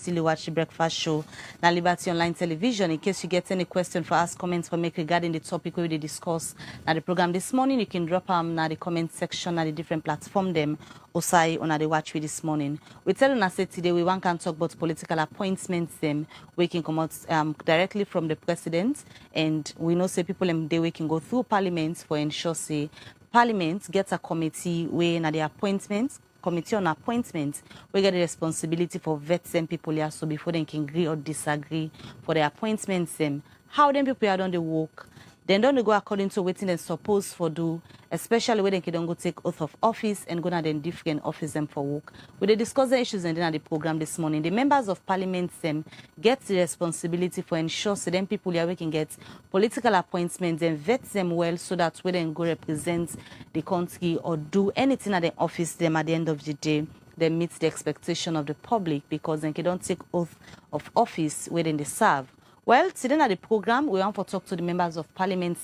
still watch the breakfast show na Liberty Online Television. In case you get any question for us, comments for make regarding the topic we discuss na the program this morning, you can drop them na the comment section na the different platform them. Osai on the watch with this morning. We tell you say today we want to talk about political appointments them we can come out directly from the president, and we know say people they we can go through parliament for ensure say parliament gets a committee where na the appointments. Committee on appointments, we get the responsibility for vet them people here, so before they can agree or disagree for the appointments them. How them people are done the work, then don't go according to what they're supposed for do, especially when they don't go take oath of office and go to the different office them for work. We they discuss the issues and then the program this morning. The members of parliament them get the responsibility for ensure so them people here we can get political appointments and vet them well so that we then go represent the country or do anything at the office them at the end of the day they meet the expectation of the public, because they don't take oath of office where they serve. Well, today at the program, we want to talk to the members of parliament.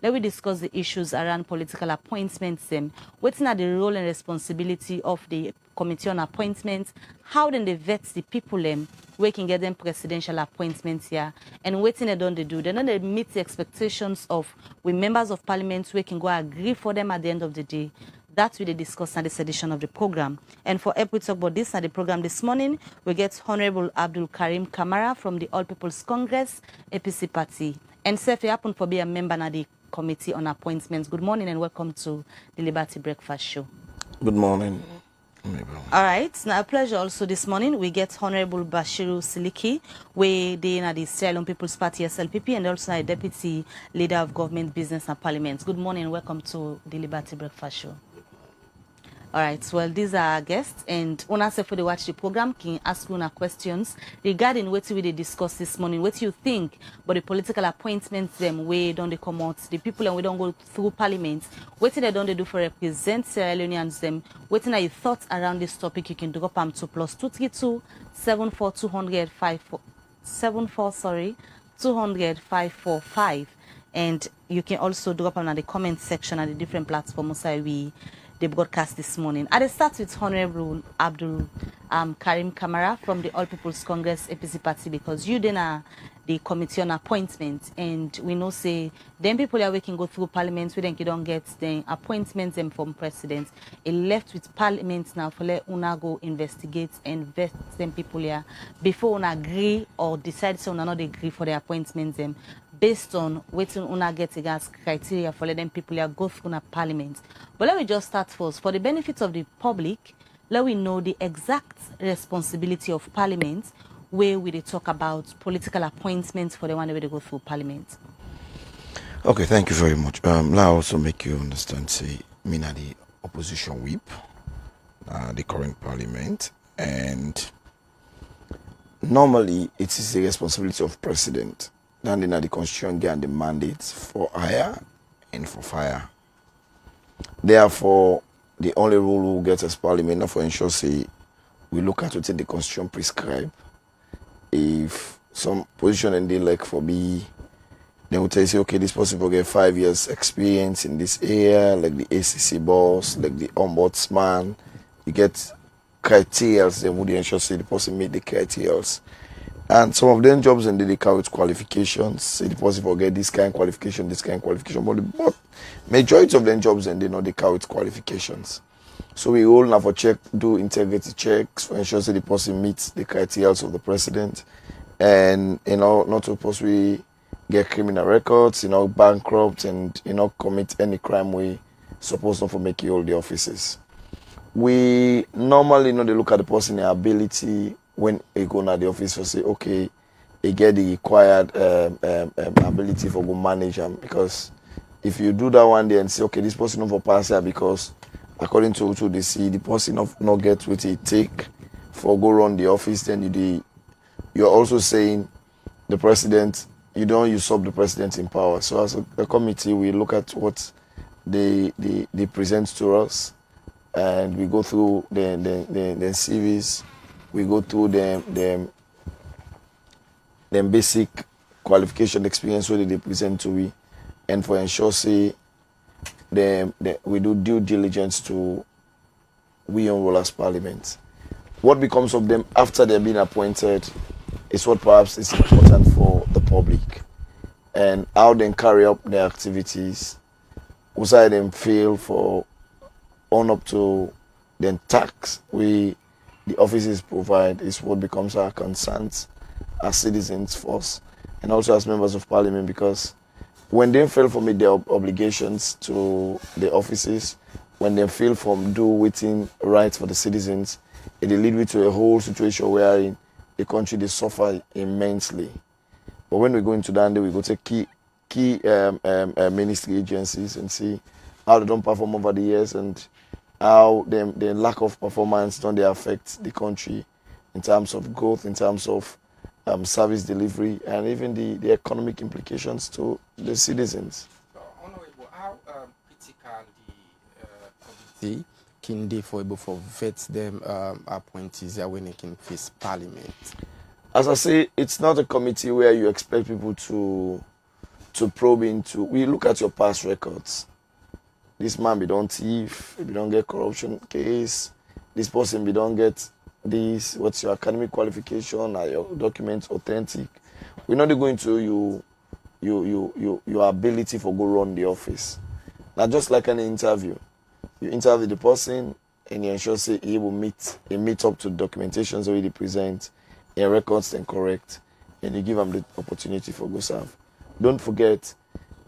Let me discuss the issues around political appointments. What's not the role and responsibility of the committee on appointments? How then they vet the people we can get them presidential appointments here, and what they don't do. They don't meet the expectations of we members of parliament. We can go agree for them at the end of the day. That's what they discuss at this edition of the program. And for help we talk about this at the program this morning, we get Honorable Abdul Karim Kamara from the All People's Congress, APC Party. And sir, if you happen to be a member of the Committee on Appointments, good morning and welcome to the Liberty Breakfast Show. Good morning. All right, now a pleasure also this morning. We get Honorable Bashiru Siliki, where they are the Sierra People's Party, SLPP, and also a Deputy Leader of Government, Business and Parliament. Good morning and welcome to the Liberty Breakfast Show. All right, well, these are our guests, and when I say for the watch the program, can ask you questions regarding what we discuss this morning. What you think about the political appointments them where don't they come out, the people and we don't go through parliament, what they don't they do for represent Sierra Leoneans them, what are your thoughts around this topic? You can drop them to +232 74 200 545, and you can also drop them in the comment section at the different platforms the broadcast this morning. I'll start with Honorable Abdul Karim Kamara from the All People's Congress APC Party, because you then are the committee on appointments, and we know say them people are working go through parliament, we then you don't get the appointments them from president. It left with parliament now for let una go investigate and vet them people here before una agree or decide so una not agree for the appointments them based on waiting una get against criteria for let them people here go through na parliament. But let me just start first. For the benefit of the public, let we know the exact responsibility of parliament where we talk about political appointments for the one that we go through parliament. Okay, thank you very much. Let also make you understand, say, me na the opposition whip, the current parliament, and normally it is the responsibility of president. Then the constitution get the mandates for hire and for fire. Therefore, the only rule we get as parliament for ensure say we look at what the constitution prescribe. If some position and they like for be, they will tell you say, okay, this person will get 5 years experience in this area, like the ACC boss, like the ombudsman. You get criteria, they would ensure say the person meet the criteria. And some of them jobs and they carry qualifications. Say the person will get this kind of qualification, this kind of qualification. But majority of them jobs and they know they carry qualifications. So we all have a check, do integrity checks for ensure that the person meets the criteria of the president, and not supposed we get criminal records, bankrupt, and commit any crime we supposed not to make you all the offices. We normally they look at the person's ability when they go to the office to say, okay, they get the required ability for go manage them, because if you do that one day and say, okay, this person not pass here because according to they see the person not get what it take for go run the office, then you're also saying the president, you don't usurp the president in power. So as a committee, we look at what they present to us, and we go through the CVs, we go through the basic qualification experience what they present to we, and for ensure say we do due diligence to we on as parliament. what becomes of them after they've been appointed is what perhaps is important for the public, and how they carry up their activities, who side them fail for on up to the tax we the offices provide is what becomes our concerns as citizens first, and also as members of parliament, because when they fail from meet their obligations to the offices, when they fail from do waiting right for the citizens, it will lead to a whole situation wherein the country they suffer immensely. But when we go into that, we go to key ministry agencies and see how they don't perform over the years, and how the lack of performance don't they affect the country in terms of growth, in terms of service delivery, and even the economic implications to the citizens. So, Honorable, how critical the committee can be for vet them appointees when they can face Parliament? As I say, it's not a committee where you expect people to probe into. We look at your past records. This man be don't thief, if you don't get corruption case, this person be don't get this, what's your academic qualification, are your documents authentic? We're not going to your ability for go run the office. Now just like an interview. You interview the person and you ensure say he will meet up to documentations already present, and records then correct, and you give them the opportunity for go serve. Don't forget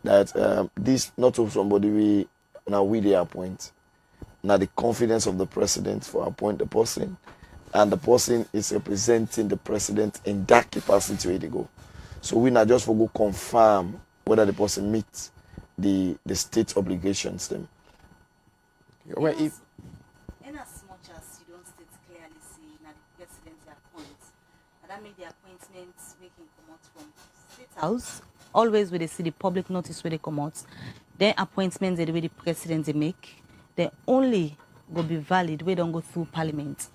that this not of somebody we they appoint. Now the confidence of the president for appoint the person, and the person is representing the president in that capacity where they go. So we not just for go confirm whether the person meets the state obligations them. Well, if in as much as you don't state clearly see now the president appoint, and that make the appointments we can come out from state house, always where they see the public notice where they come out, their appointments the way the president they make, they only go be valid, we don't go through parliament.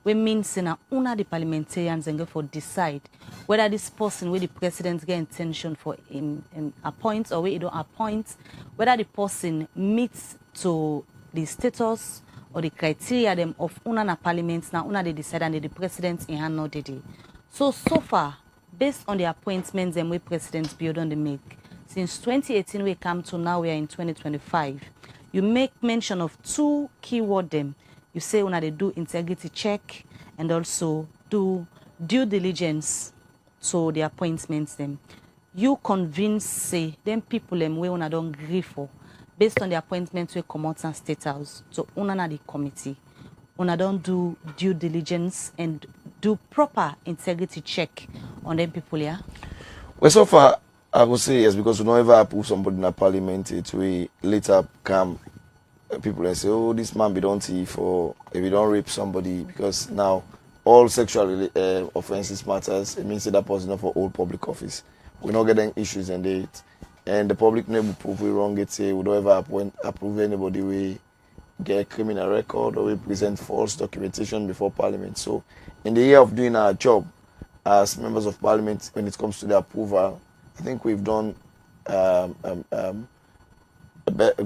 We mean saying una the parliamentarians and go for decide whether this person where the president get intention for in appoint or where he don't appoint, whether the person meets to the status or the criteria them of una na parliament, now una they decide and the president in hand not did. So far, based on the appointments and way presidents build on the make, since 2018 we come to now we are in 2025, you make mention of two keyword them. You say when they do integrity check and also do due diligence to the appointments them. You convince say them people them we una don't agree for based on the appointments we come out and state house. So una the committee. Una don't do due diligence and do proper integrity check on them people here. Well, so far I would say yes, because we don't ever approve somebody in a parliament. It we later come people and say, oh, this man be don't thief, or if you don't rape somebody, because now all sexual offenses matters. It means that person not for all public office. We're not getting issues in it, and the public never prove we wrong. It say we don't ever approve anybody we get a criminal record or we present false documentation before parliament. So in the year of doing our job as members of parliament, when it comes to the approval, I think we've done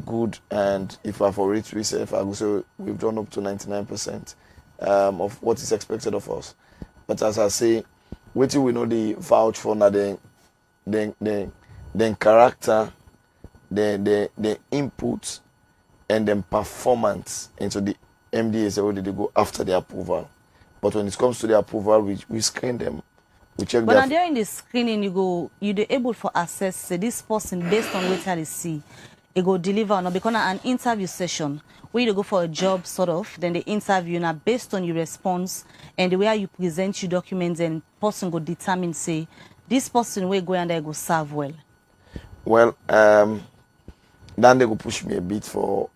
good, and if I for it myself, I would say we've done up to 99% of what is expected of us. But as I say, wait till we know the vouch for now, then character, the input, and then performance into the MDAs already they go after the approval. But when it comes to the approval, we screen them. We check. But during the screening, you're able for assess say, this person based on what they see. It go deliver or not, because an interview session where you go for a job sort of, then the interview now based on your response and the way you present your documents, and person go determine say this person will go and they go serve well. Well, then they go push me a bit for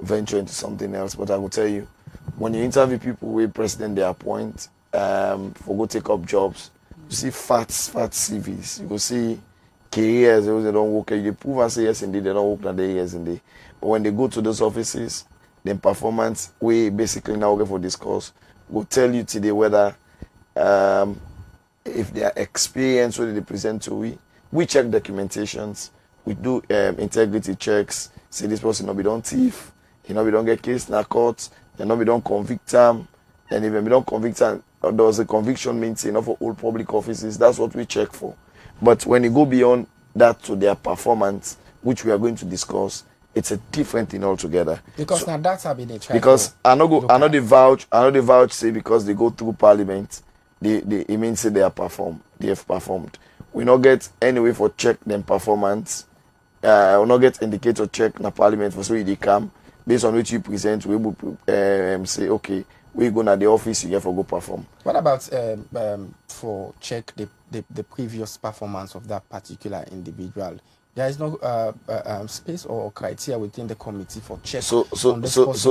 venture into something else. But I will tell you, when you interview people where president they appoint for go take up jobs, you see fat CVs. You go see careers, they don't work. They prove and say yes indeed, they don't work that day, yes indeed. But when they go to those offices, then performance we basically now go for discourse will tell you today whether if they are experienced, whether they present to we check documentations, we do integrity checks, say this person not be done thief, you know we don't get case in a court, they not be don't convict them, And even we don't convict and there was a conviction maintained for all public offices, that's what we check for. But when you go beyond that to their performance, which we are going to discuss, it's a different thing altogether. Because so, now that's how they try. Because I know the vouch say because they go through Parliament, it means say they have performed. We not get any way for check them performance. We not get indicator check na Parliament for so they come based on which you present. We will say okay, we go to the office, you get for go perform. What about for check the previous performance of that particular individual? There is no space or criteria within the committee for check. So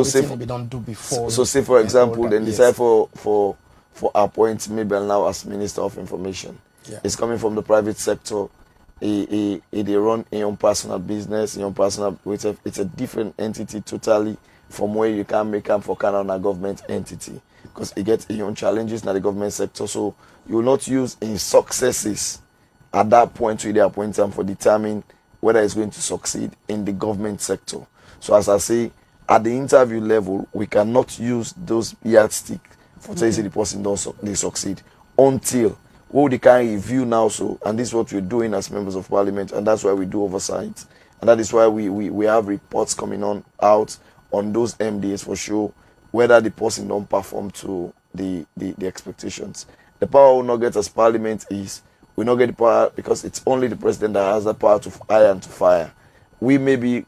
say we don't do before. So say for example, then decide for appoint maybe now as Minister of Information. Yeah. It's coming from the private sector. They run in your personal business, in your personal. It's a different entity totally from where you can make them for kind of a government entity, because it gets your own challenges in the government sector. So you will not use in successes at that point to the appoint them for determine whether it's going to succeed in the government sector. So as I say, at the interview level, we cannot use those yardstick for say the person they succeed until they can review now. So, and this is what we're doing as members of Parliament, and that's why we do oversight, and that is why we have reports coming out on those MDAs for sure whether the person don't perform to the expectations. The power will not get as Parliament is we not get the power because it's only the president that has the power to hire and to fire. We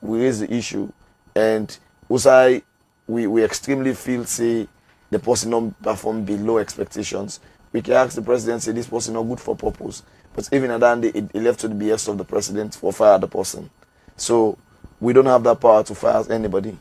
raise the issue, and we extremely feel say the person don't perform below expectations. We can ask the president, say this person not good for purpose. But even at that day, it left to the behest of the president for fire the person. So we don't have that power to fire anybody.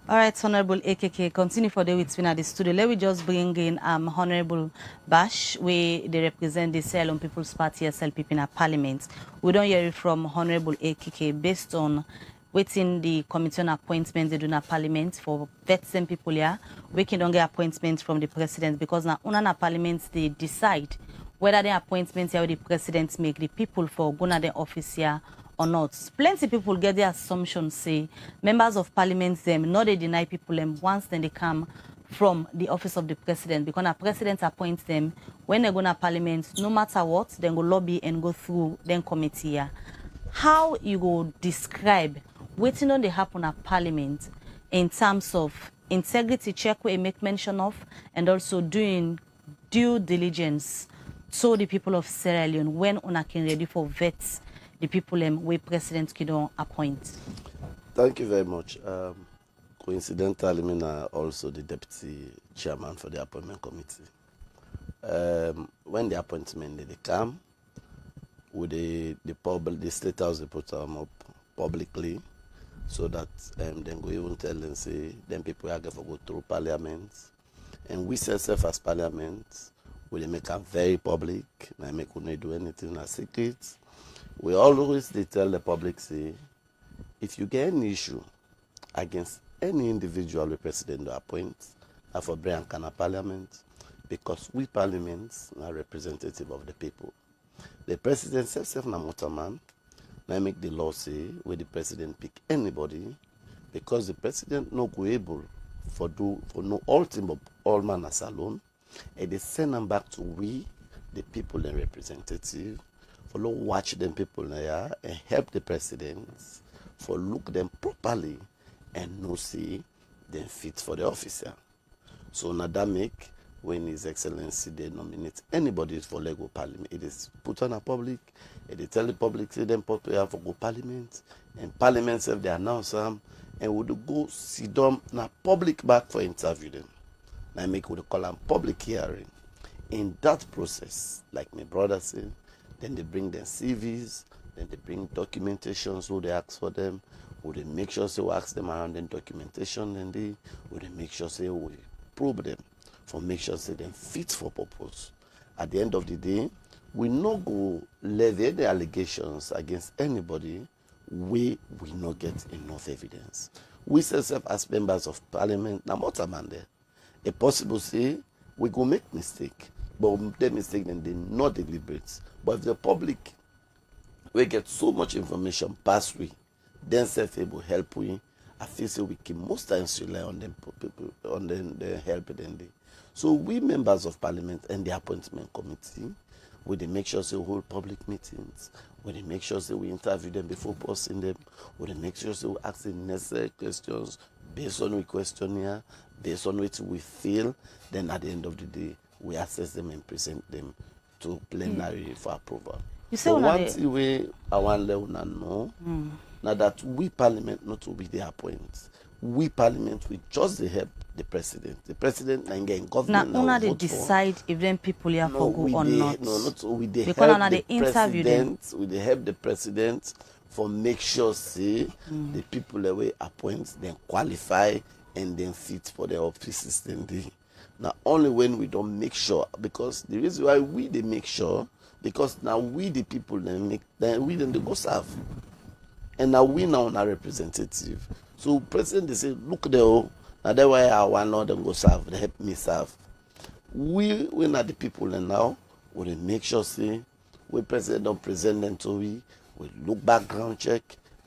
All right, Honorable AKK, continue for the weeks at the studio. Let me just bring in Honorable Bash, where they represent the Sierra People's Party SLPP in Parliament. We don't hear it from Honorable AKK based on waiting the committee on appointments they do in Parliament for veteran people here. We can don't get appointments from the president because now on Parliament they decide whether the appointments here the president make the people for go to the office here or not. Plenty people get the assumption say members of Parliament them not they deny people them once then they come from the office of the president, because the president appoints them when they go to Parliament, no matter what, then go lobby and go through then committee here. How you go describe waiting on the happen at Parliament in terms of integrity check we make mention of, and also doing due diligence to the people of Sierra Leone when una can ready for vets the people where President Kidon appoint. Thank you very much. Coincidentally, I'm also the deputy chairman for the appointment committee. When the appointment they come, with the state house they put them up publicly, so that then go even tell them say them people are going to go through Parliament, and we self as Parliament we make them very public. I make we not do anything as secret. We always tell the public say if you get an issue against any individual the president will appoint, for Brian Kana Parliament, because we Parliament are representative of the people. The president self na motorman. Now make the law say where the president pick anybody, because the president no go able for no ultimate all man as alone, and they send them back to we the people and representative for watch them people there and help the president for look them properly and no see them fit for the officer. So now that make when His Excellency they nominate anybody for Lego Parliament, it is put on a public, and they tell the public say them prepare for go Parliament, and Parliament self they announce them, and would go see them na public back for interview them. Now make would call them public hearing. In that process, like my brother said, then they bring their CVs, then they bring documentations who they ask for them, would they make sure say we ask them around the documentation, and they would they make sure say we probe them for make sure say them fit for purpose. At the end of the day, we not go levy the allegations against anybody we not get enough evidence. We self as members of Parliament, now what am I there? A possible say we go make mistake, but the mistake then they not deliberate. But if the public we get so much information past we, then self able help we. I feel say we can most times rely on them people on the help then they. So we members of parliament and the appointment committee, we dey make sure say we hold public meetings, we dey make sure say we interview them before posting them, we dey make sure say we ask the necessary questions based on the questionnaire, based on what we feel. Then at the end of the day, we assess them and present them to plenary for approval. You say one thing wey I want let una know, now that we parliament not to be the appoint. We parliament we just dey help the president. The president and get government. Now una they decide if them people here for go or not. No, not so we dey because help the interview them. president. We dey help the president for make sure say the people that we appoint then qualify and then fit for the offices then they. Now only when we don't make sure, because the reason why we they make sure, because now we the people then we then they go serve. And now we now are representative. So president they say, look there, now that's why I want not them go serve, they help me serve. We not the people and now we make sure say we president don't present them to we look background check,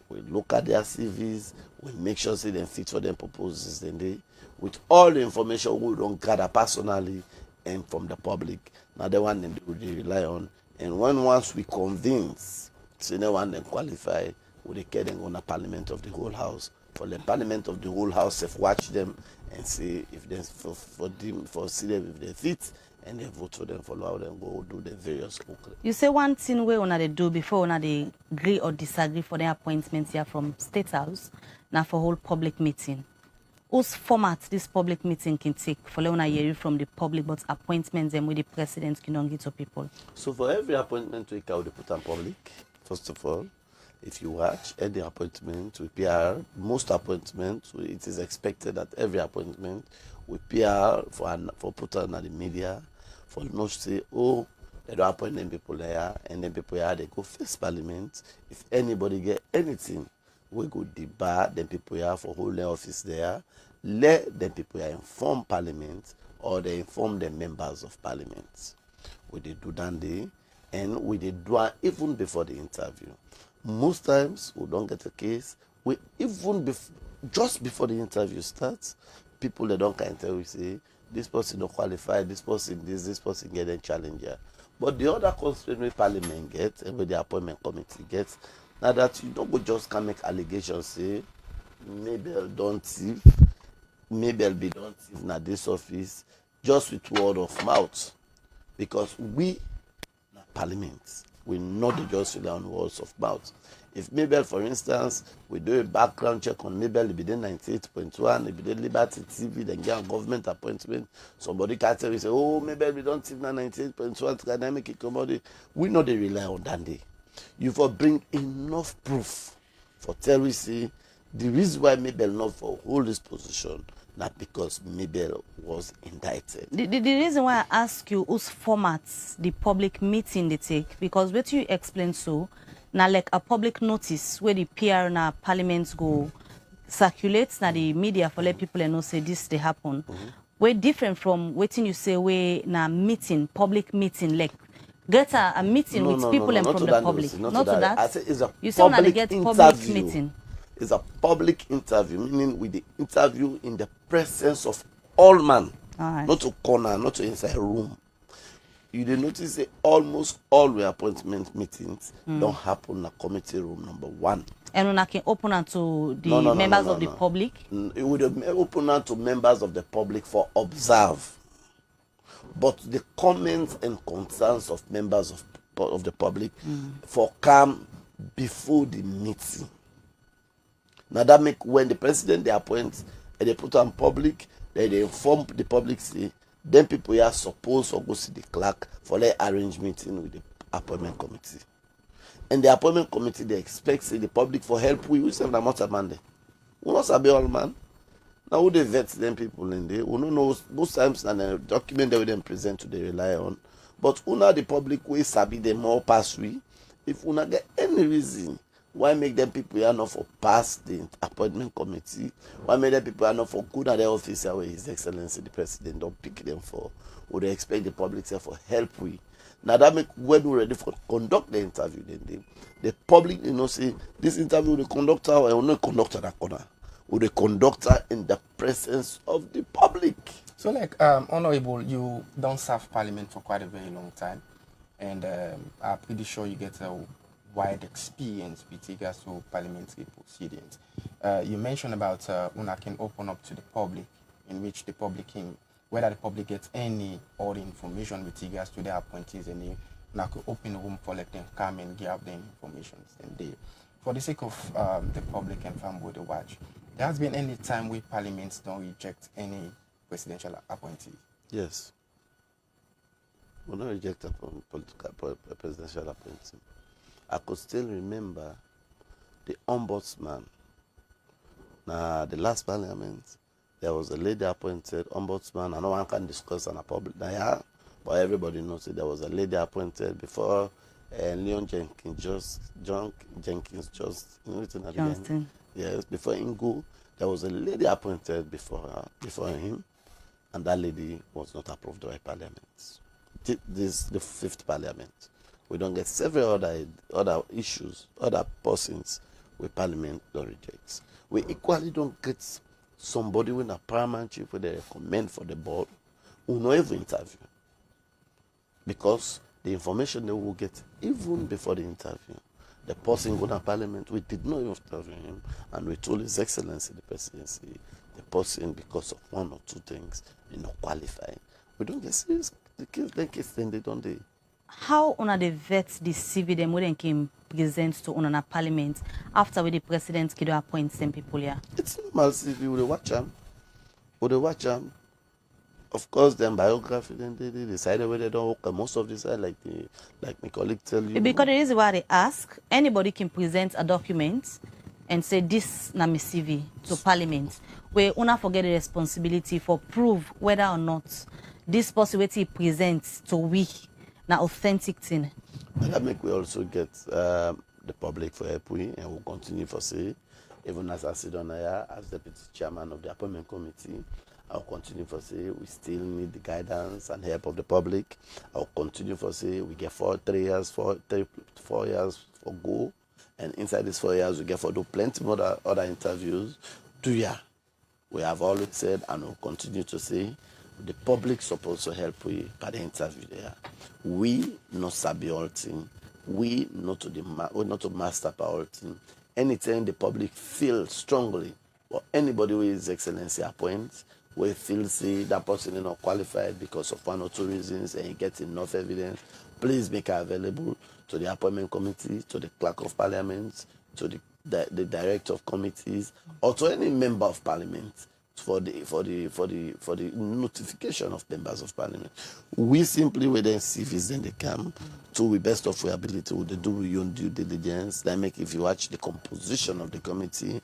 we look at their CVs, we make sure say they fit for them purposes then they with all the information we don't gather personally and from the public. Now the one they rely on. And once we convince, say no one then qualify, we get them on the parliament of the whole house. For the parliament of the whole house, if watch them and see if they see them if they fit, and they vote for them, follow them, go do the various work. You say one thing we wanna they do before wanna they agree or disagree for the appointments here from State House, now for whole public meeting. Whose format this public meeting can take for wanna hear from the public, but appointments them with the president can don't get to people. So for every appointment we can put on public, first of all. If you watch any appointment with PR, most appointments, it is expected that every appointment with PR for put on the media, for not say, oh, they don't appoint them people there, and then people here, they go face parliament. If anybody get anything, we go debar them people here for holding office there, let them people here inform parliament, or they inform the members of parliament. We did do that day, and we did do it even before the interview. Most times we don't get a case. We even just before the interview starts, people they don't kind of say this person don't qualify, this person get a challenger. But the other constraint we parliament gets and with the appointment committee gets, now that you don't go just can make allegations say maybe I'll don't thief, maybe I'll be don't thief na this office, just with word of mouth, because we parliament. We not just rely on words of mouth. If Mabel, for instance, we do a background check on Mabel, it be the 98.1, it be the Liberty TV, then get a government appointment. Somebody can tell you, say, oh, Mabel, we don't think 98.1 academic commodity. We know they rely on that day. You for bring enough proof for tell we say the reason why Mabel not for hold this position, not because Mabel was indicted. The reason why I ask you whose formats the public meeting they take, because what you explain so, now like a public notice where the PR na parliaments go circulates na the media for let people know say this they happen. We're different from waiting you say we na meeting, public meeting, like get a meeting with people and from the public. Not to that. I say it's a you say public get interview. public meeting. It's a public interview, meaning with the interview in the presence of all man, not to corner, not to inside a room. You did notice that almost all the appointment meetings don't happen in the committee room number 1. And when I can open it to the members of the public? It would open it to members of the public for observe. But the comments and concerns of members of the public for come before the meeting. Now that make when the president they appoint and they put on public, they inform the public say, then people are supposed to go see the clerk for their arrange meeting with the appointment committee. And the appointment committee they expect say the public for help we say na must amend. We not sabi all man. Now who they vet them people in there, we don't know most times and the document they will then present to they rely on. But una the public way sabi them more pass we. If una get any reason why make them people are not for pass the appointment committee? Why make them people are not for good at the officer where His Excellency the President don't pick them for? Would they expect the public for help we? Now that make when we're ready for conduct the interview, then the public say this interview the conductor will not conduct that corner. with the conductor in the presence of the public. So, like, Honorable, you don't serve Parliament for quite a very long time, and I'm pretty sure you get a wide experience with regards to parliamentary proceedings. You mentioned about una can open up to the public, in which the public can, whether the public gets any or the information with regards to their appointees, and you could open a room for let them come and give them information. And they, for the sake of the public and family to watch, there has been any time where parliaments don't reject any presidential appointee? Yes. We don't reject a presidential appointee. I could still remember the ombudsman. Now, the last parliament, there was a lady appointed ombudsman. I know one can discuss on a public, yeah, but everybody knows it. There was a lady appointed before Leon Jenkins, Johnston. Yes, before Ingo, there was a lady appointed before him, and that lady was not approved by Parliament. This is the 5th Parliament. We don't get several other issues, other persons where Parliament don't reject. We equally don't get somebody with a parliamentary where they recommend for the board who not even interview. Because the information they will get even before the interview, the person go to Parliament, we did not even interview him, and we told His Excellency the Presidency, the person, because of one or two things, not qualified. We don't get serious the case then they don't do. How una the vet the CV them when came present to una Parliament after with the President kido appoint some people here? It's normal CV with the watch them. With the watch them. Of course, then biography, then they decided whether they don't work. Most of this, like my colleague tell you. Because the reason why they ask, anybody can present a document and say this na my CV to Parliament, where una forget the responsibility for prove whether or not this possibility presents to we na authentic thing. And that make we also get the public for help we, and we'll continue for say, even as I sit on here as Deputy Chairman of the Appointment Committee, I'll continue for say we still need the guidance and help of the public. I'll continue for say we get 4 years for go, and inside these 4 years we get for do plenty more other interviews. 2 years. We have always said and we'll continue to say the public supposed to help we by the interview there. We not sabi all thing. We not to master our thing. Anytime the public feels strongly or anybody who His Excellency appoints, we feel say that person is not qualified because of 1 or 2 reasons and he gets enough evidence, please make it available to the Appointment Committee, to the Clerk of Parliament, to the Director of Committees, or to any member of Parliament for the notification of members of Parliament. We simply wait and see if it's then they come to the best of our ability with the do your own due diligence. That make if you watch the composition of the committee,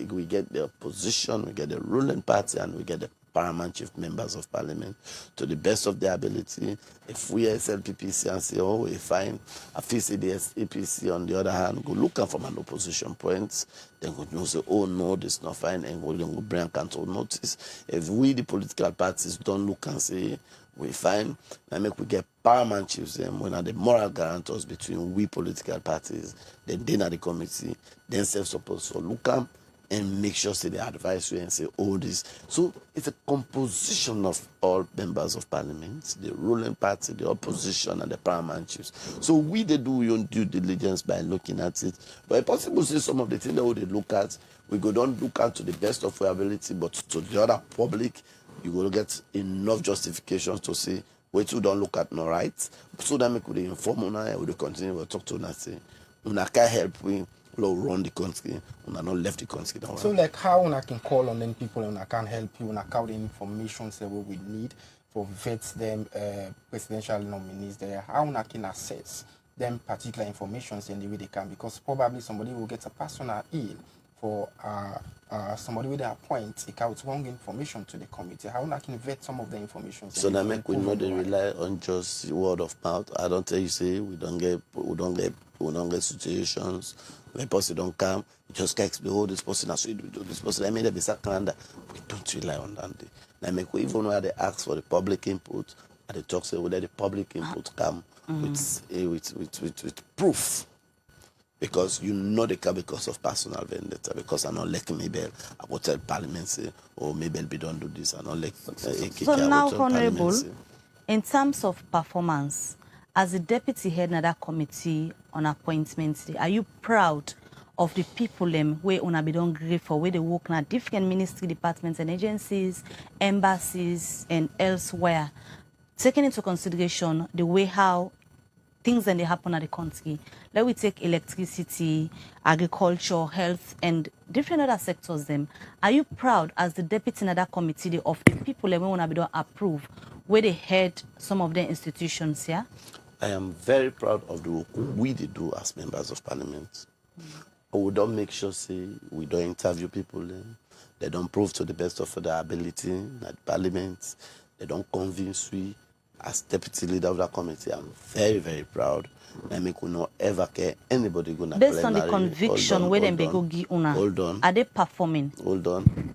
we get the opposition, we get the ruling party, and we get the paramount chief members of Parliament to the best of their ability. If we as LPPC and say, oh, we find a FCDS APC on the other hand, go look at from an opposition point, then go say, oh no, this is not fine, and we'll go bring council notice. If we, the political parties, don't look and say, we find, and make we get paramount chiefs, and when are the moral guarantors between we political parties, then they are the committee, then self-supposed to look at and make sure say they advise you and say all this. So it's a composition of all members of Parliament, the ruling party, the opposition, and the paramount chiefs. So we they do your due diligence by looking at it. But it's possible to say some of the things that we look at, we go don't look at to the best of our ability, but to the other public, you will get enough justifications to say, wait, you don't look at no right. So that make we inform una and we continue to talk to una say, una can help we run the country, una not left the country. So like how una can call on them people and I can help you and account the information that we need for vet them presidential nominees there. How una can assess them particular information in the way they can, because probably somebody will get a personal ill for somebody with a point, it out wrong information to the committee. How una can vet some of the information? So that make we not rely on just word of mouth. I don't tell you say we don't get situations when person don't come, you just can't explain, oh, this person has to do this person. I made a bizarre calendar. We don't rely on that. Now make we even where they ask for the public input, and they talk say whether the public input come with proof. Because you know they come because of personal vendetta, because I not like Mabel. I will tell Parliament say, oh, Mabel, we don't do this. I not like So now, Honorable, in terms of performance, as the deputy head of that committee on appointments, are you proud of the people where una be done great for, where they work in different ministry departments and agencies, embassies, and elsewhere, taking into consideration the way how things that they happen at the country? Let we take electricity, agriculture, health, and different other sectors. Are you proud as the deputy in that committee of the people that we want to be done approve, where they head some of their institutions here? I am very proud of the work we do as members of Parliament. We don't make sure, say, we don't interview people. They don't prove to the best of their ability at Parliament. They don't convince we. As deputy leader of that committee, I'm very, very proud. And we could not ever care anybody going to based on the conviction where them go give una. Hold on. Are they performing? Hold on.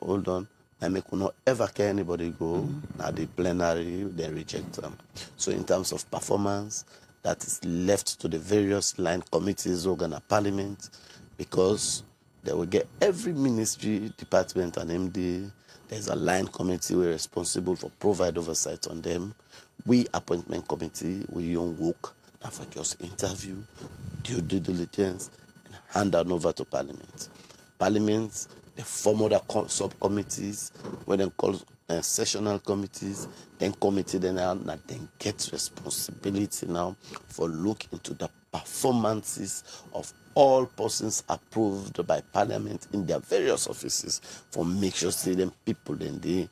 Hold on. And we could not ever care anybody go at the plenary, they reject them. So in terms of performance, that is left to the various line committees organ at Parliament, because they will get every ministry, department and MD. There's a line committee we're responsible for provide oversight on them. We appointment committee, we don't work and for just interview, due diligence, and hand that over to Parliament. Parliament, they form other subcommittees, when they call sessional committees, then committee then get responsibility now for look into the performances of all persons approved by Parliament in their various offices for make sure say them people then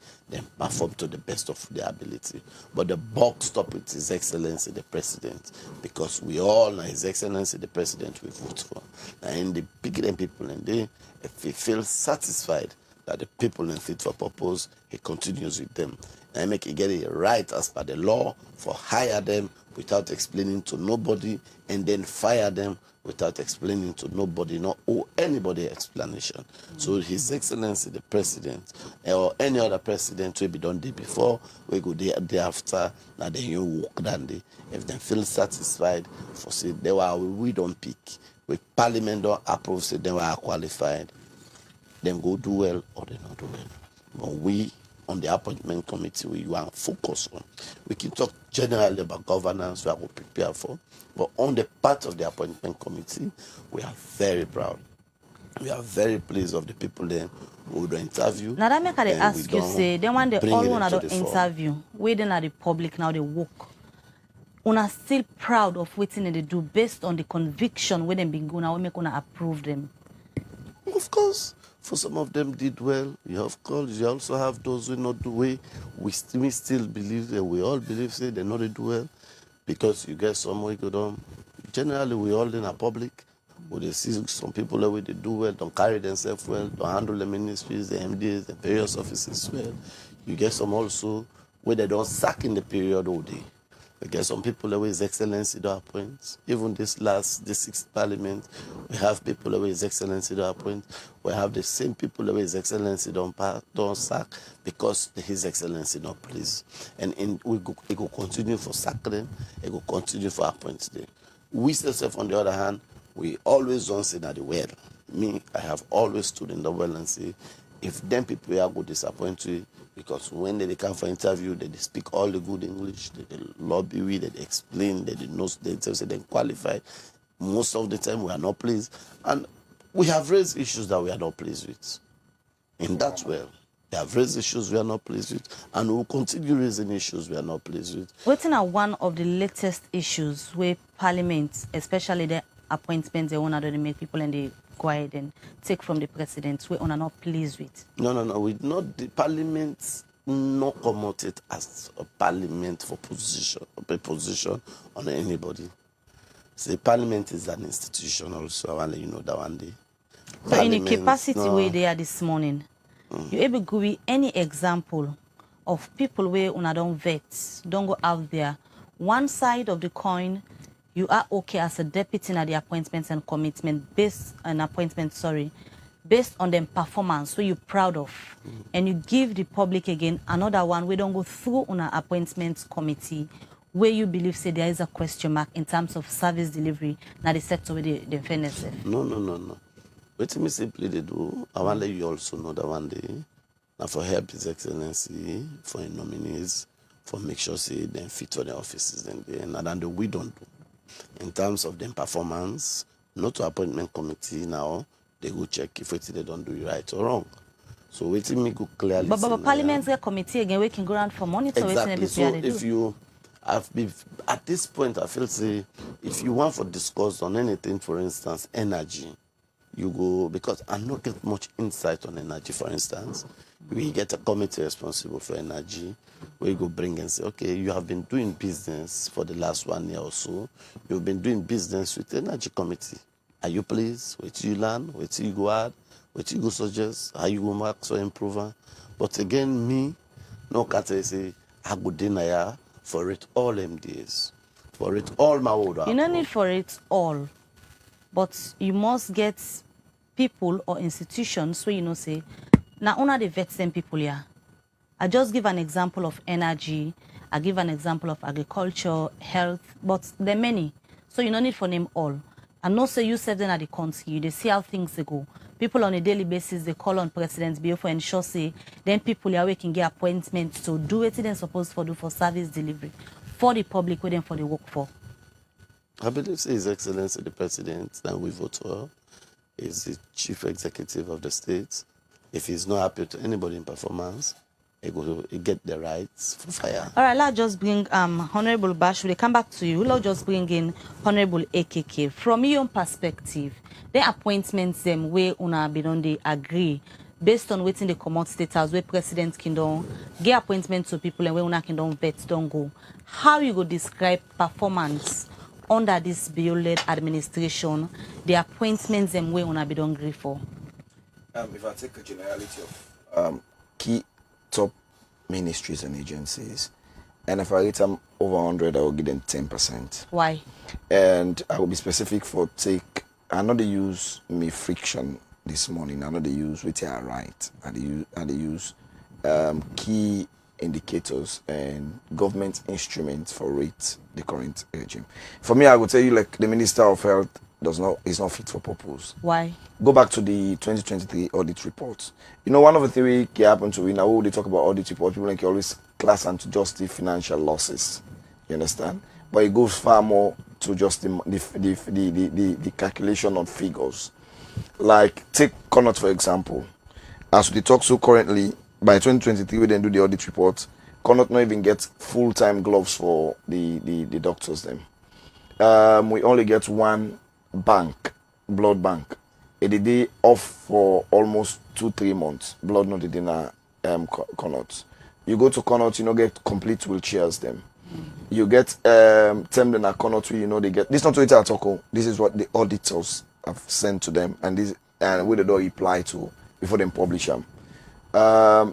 perform to the best of their ability. But the buck stop with His Excellency the President, because we all know His Excellency the President we vote for. And the big people and if he feels satisfied that the people in fit for purpose, he continues with them. And make it get it right as per the law for hire them without explaining to nobody, and then fire them without explaining to nobody, not owe anybody explanation. So His Excellency the President or any other president will be done day before, we go day after, now then you walk down day. If they feel satisfied, for say they were we don't pick. With Parliament don't approve, say they were qualified, them go do well or they not do well. But we on the appointment committee we want focus on. We can talk generally about governance, we are prepare for. But on the part of the appointment committee, we are very proud. We are very pleased of the people there who do interview. Now that make I ask you, say, they want the all one to interview, waiting at the public now they work. Una still proud of what they do based on the conviction where they been going, now we make una approve them. Of course. For some of them did well. You of course you also have those who not do well. We still believe that we all believe say they not do well, because you get some way go down. Generally we all in a public. Where they see some people that way they do well, don't carry themselves well, don't handle the ministries, the MDs, the various offices well. You get some also where they don't sack in the period all day. We get some people that His Excellency don't appoint. Even this 6th Parliament, we have people that His Excellency don't appoint. We have the same people that His Excellency don't sack because His Excellency not pleased. And it will continue for sack them, it will continue for appoint them. We self, on the other hand, we always don't say that the well. Me, I have always stood in the well and say, if them people are going to disappoint you, because when they come for interview, they speak all the good English, they lobby with, they explain, they know themselves, they qualify. Most of the time, we are not pleased. And we have raised issues that we are not pleased with. In that well, we have raised issues we are not pleased with, and we will continue raising issues we are not pleased with. What's one of the latest issues where Parliament, especially the appointments, they want to make people and they go ahead and take from the president, we are not pleased with? No. We not the Parliament not promoted as a Parliament for position on anybody. So Parliament is an institution also. I want to let you know that one day. So in the capacity where they are this morning, you able to give me any example of people where una don't vet, don't go out there. One side of the coin, you are okay as a deputy in the appointments and commitment based on them performance, so you're proud of, and you give the public again another one. We don't go through on our appointments committee where you believe say there is a question mark in terms of service delivery na the sector where the fairness? No. What me simply they do, I want to let you also know that one day, now for help His Excellency, for nominees, for make sure say them fit for the offices and then we don't do. In terms of them performance, not to appointment committee now, they go check if they don't do it right or wrong. So waiting me go clearly. But parliamentary committee again, we can go around for monitor. Exactly. So if you at this point, I feel say if you want to discuss on anything, for instance, energy, you go, because I don't get much insight on energy, for instance. We get a committee responsible for energy where you go bring and say, okay, you have been doing business for the last 1 year or so. You've been doing business with the energy committee. Are you pleased? What you learn? What you go add? What you go suggest? How you go mark or improve? But again, me, no can say, I go deny for it all MDs. For it all my order. You don't need for it all. But you must get people or institutions where you know say, now only the vet same people here. I just give an example of energy, I give an example of agriculture, health, but there are many. So you don't need for name all. And no say you serve them at the country, they see how things they go. People on a daily basis, they call on President Bill for ensure say, then people are can get appointments to do what they're supposed to do for service delivery for the public, waiting for the work for. I believe His Excellency the President that we vote for is the Chief Executive of the state. If he's not happy to anybody in performance, he get the rights for fire. All right, let's just bring Honorable Bash. We'll come back to you. Let's just bring in Honorable AKK. From your own perspective, the appointments them where una beyond they agree based on waiting the common status where President can get appointments to people and where una can vet don't go. How you go describe performance under this bill-led administration, the appointments them where una be don't agree for? If I take a generality of key top ministries and agencies, and if I rate them over 100, I will give them 10%. Why? And I will be specific for I know they use me friction this morning. I know they use which are right. And they use key indicators and government instruments for rate the current regime. For me, I would tell you like the Minister of Health is not fit for purpose. Why? Go back to the 2023 audit report. You know, one of the theory can happen to now when they talk about audit report, people like always class and to just the financial losses. You understand? But it goes far more to just the calculation of figures. Like take Connaught for example. As we talk so currently, by 2023 we then do the audit report. Connaught not even get full-time gloves for the doctors them. We only get one blood bank. A day off for almost 2-3 months. Blood not in Connaught. You go to Connaught, you know, get complete wheelchairs them. You get them in a Connaught, you know, they get this not to it at all. This is what the auditors have sent to them, and this and where they don't reply to before they publish them.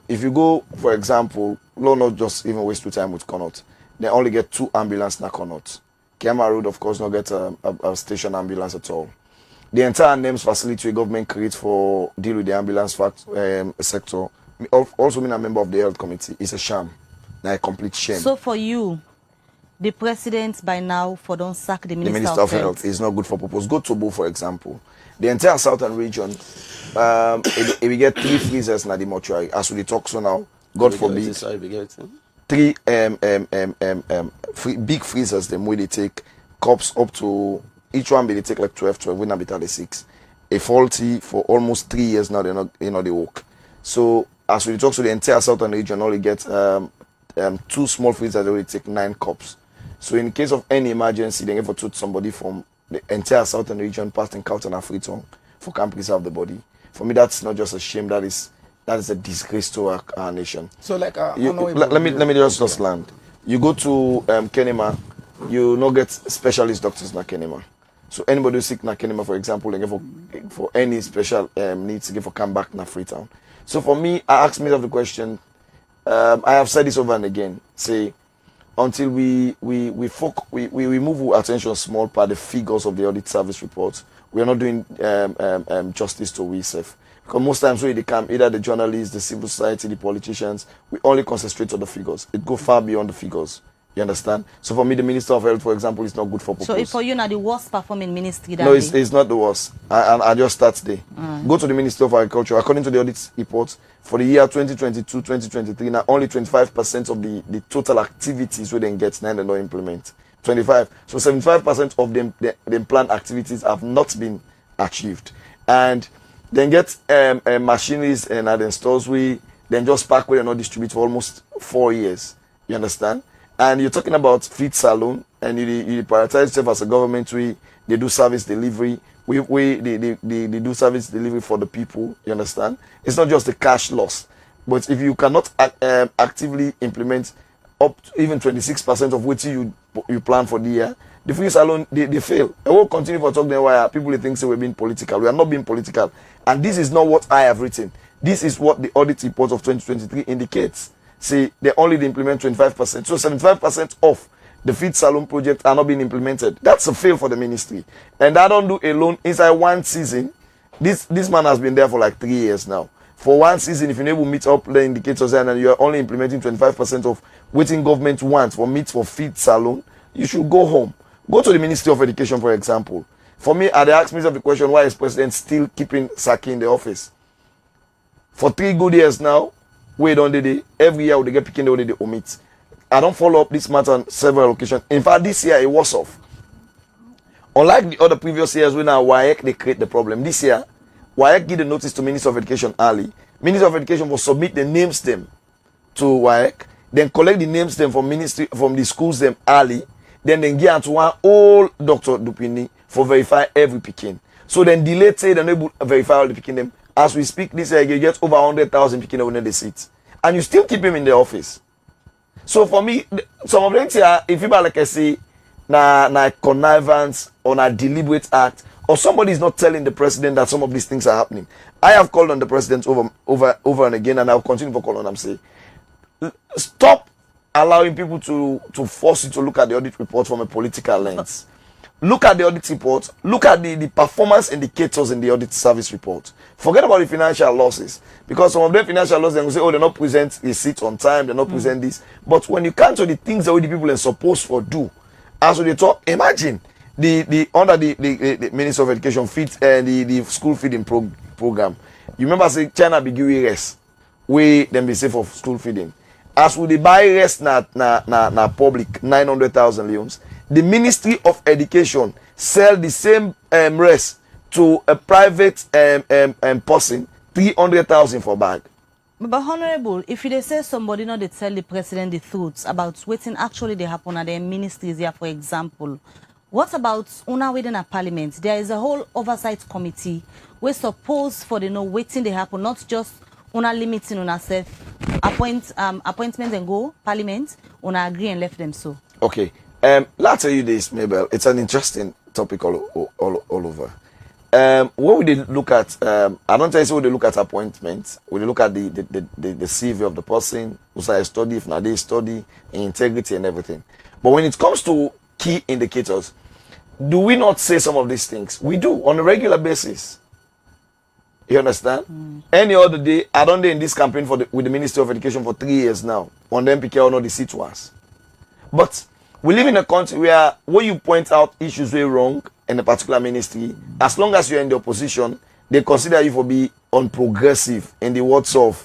If you go, for example, not just even waste time with Connaught, they only get 2 ambulances na Connaught. Kema Road, of course, not get a station ambulance at all. The entire NAMES facility government creates for deal with the ambulance sector. Also being a member of the health committee, it's a sham. Now a complete shame. So for you, the president by now for don't sack the Minister of Health is not good for purpose. Go to Tobo, for example. The entire southern region, if we get 3 freezers na the mortuary, as we talk so now, God forbid. 3 big freezers, them where they take cups up to each one, they take like 12, we not be 36. A faulty for almost 3 years now, they work. So as we talk to the entire southern region, only get 2 small freezers, they will take 9 cups. So in case of any emergency, they have to somebody from the entire southern region, past in Carlton and Freetown, for can preserve the body. For me, that's not just a shame. That is a disgrace to our nation. So like, let me just land. You go to Kenema, you not get specialist doctors na Kenema. So anybody who's sick na Kenema, for example, they get for any special needs, they get for come back na Freetown. So for me, I ask myself the question. I have said this over and again. Say, until we move our attention small part the figures of the audit service reports, we are not doing justice to ourselves. Because most times when they come, either the journalists, the civil society, the politicians, we only concentrate on the figures. It goes far beyond the figures. You understand? So for me, the Minister of Health, for example, is not good for purpose. So if for you now the worst performing ministry that no, it's not the worst. I just start there. Go to the Ministry of Agriculture. According to the audit report, for the year 2022-2023, now only 25% of the total activities we then get now they don't implement. 25. So 75% of them planned activities have not been achieved. And then get machineries and then stores we then just pack with and not distribute for almost 4 years. You understand? And you're talking about feed salon, and you prioritize yourself as a government. They do service delivery. They do service delivery for the people. You understand? It's not just the cash loss, but if you cannot actively implement up to even 26% of what you plan for the year, the feed salon they fail. I will continue for talking why people think we're being political. We are not being political, and this is not what I have written. This is what the audit report of 2023 indicates. See, they only implement 25%. So 75% of the feed salon project are not being implemented. That's a fail for the ministry. And I don't do alone inside one season. This man has been there for like 3 years now. For one season, if you're able to meet up the indicators and you are only implementing 25% of what government wants for feed salon, you should go home. Go to the Ministry of Education, for example. For me, they asked me the question, why is President still keeping Saki in the office? For 3 good years now, wait on the day, every year they get picking the way they omit. I don't follow up this matter on several occasions. In fact, this year it was off. Unlike the other previous years when WAEC they create the problem. This year, WAEC give the notice to Minister of Education early. Minister of Education will submit the names them to WAEC, then collect the names them from the schools them early, then give to one old Dr. Dupini for verify every picking. So then delay say they're able to verify all the picking them. As we speak, this year you get over 100,000 picking over the seats, and you still keep him in the office. So for me, some of them here, if you like I say, na connivance or na deliberate act, or somebody is not telling the president that some of these things are happening. I have called on the president over and again, and I'll continue to call on them. Say, stop allowing people to force you to look at the audit report from a political lens. Look at the audit report. Look at the performance indicators in the audit service report. Forget about the financial losses. Because some of them financial losses, they will say, oh, they not present a seat on time, they not present this. But when you come to the things that the people are supposed to do, as they talk, imagine under the Minister of Education feed the school feeding program. You remember say China be giving rest, we then be safe for school feeding. As we buy rest na public 900,000 leons. The Ministry of Education sell the same rest to a private person, 300,000 for bag. But Honorable, if you say somebody not they tell the president the truths about waiting actually they happen at their ministries here, for example, what about una within a parliament? There is a whole oversight committee we suppose for the no waiting they happen, not just una limiting una self appointments and go parliament, una agree and left them so. Okay. Let's tell you this, Mabel. It's an interesting topic all over. What would they look at? I don't tell you what they look at appointments. We look at the CV of the person, who's I study, if not they study, integrity and everything. But when it comes to key indicators, do we not say some of these things? We do on a regular basis. You understand? Any other day, I don't do in this campaign with the Ministry of Education for 3 years now. On them, PK or not the seat was. But we live in a country where when you point out issues way wrong in a particular ministry, as long as you're in the opposition, they consider you for be unprogressive in the words of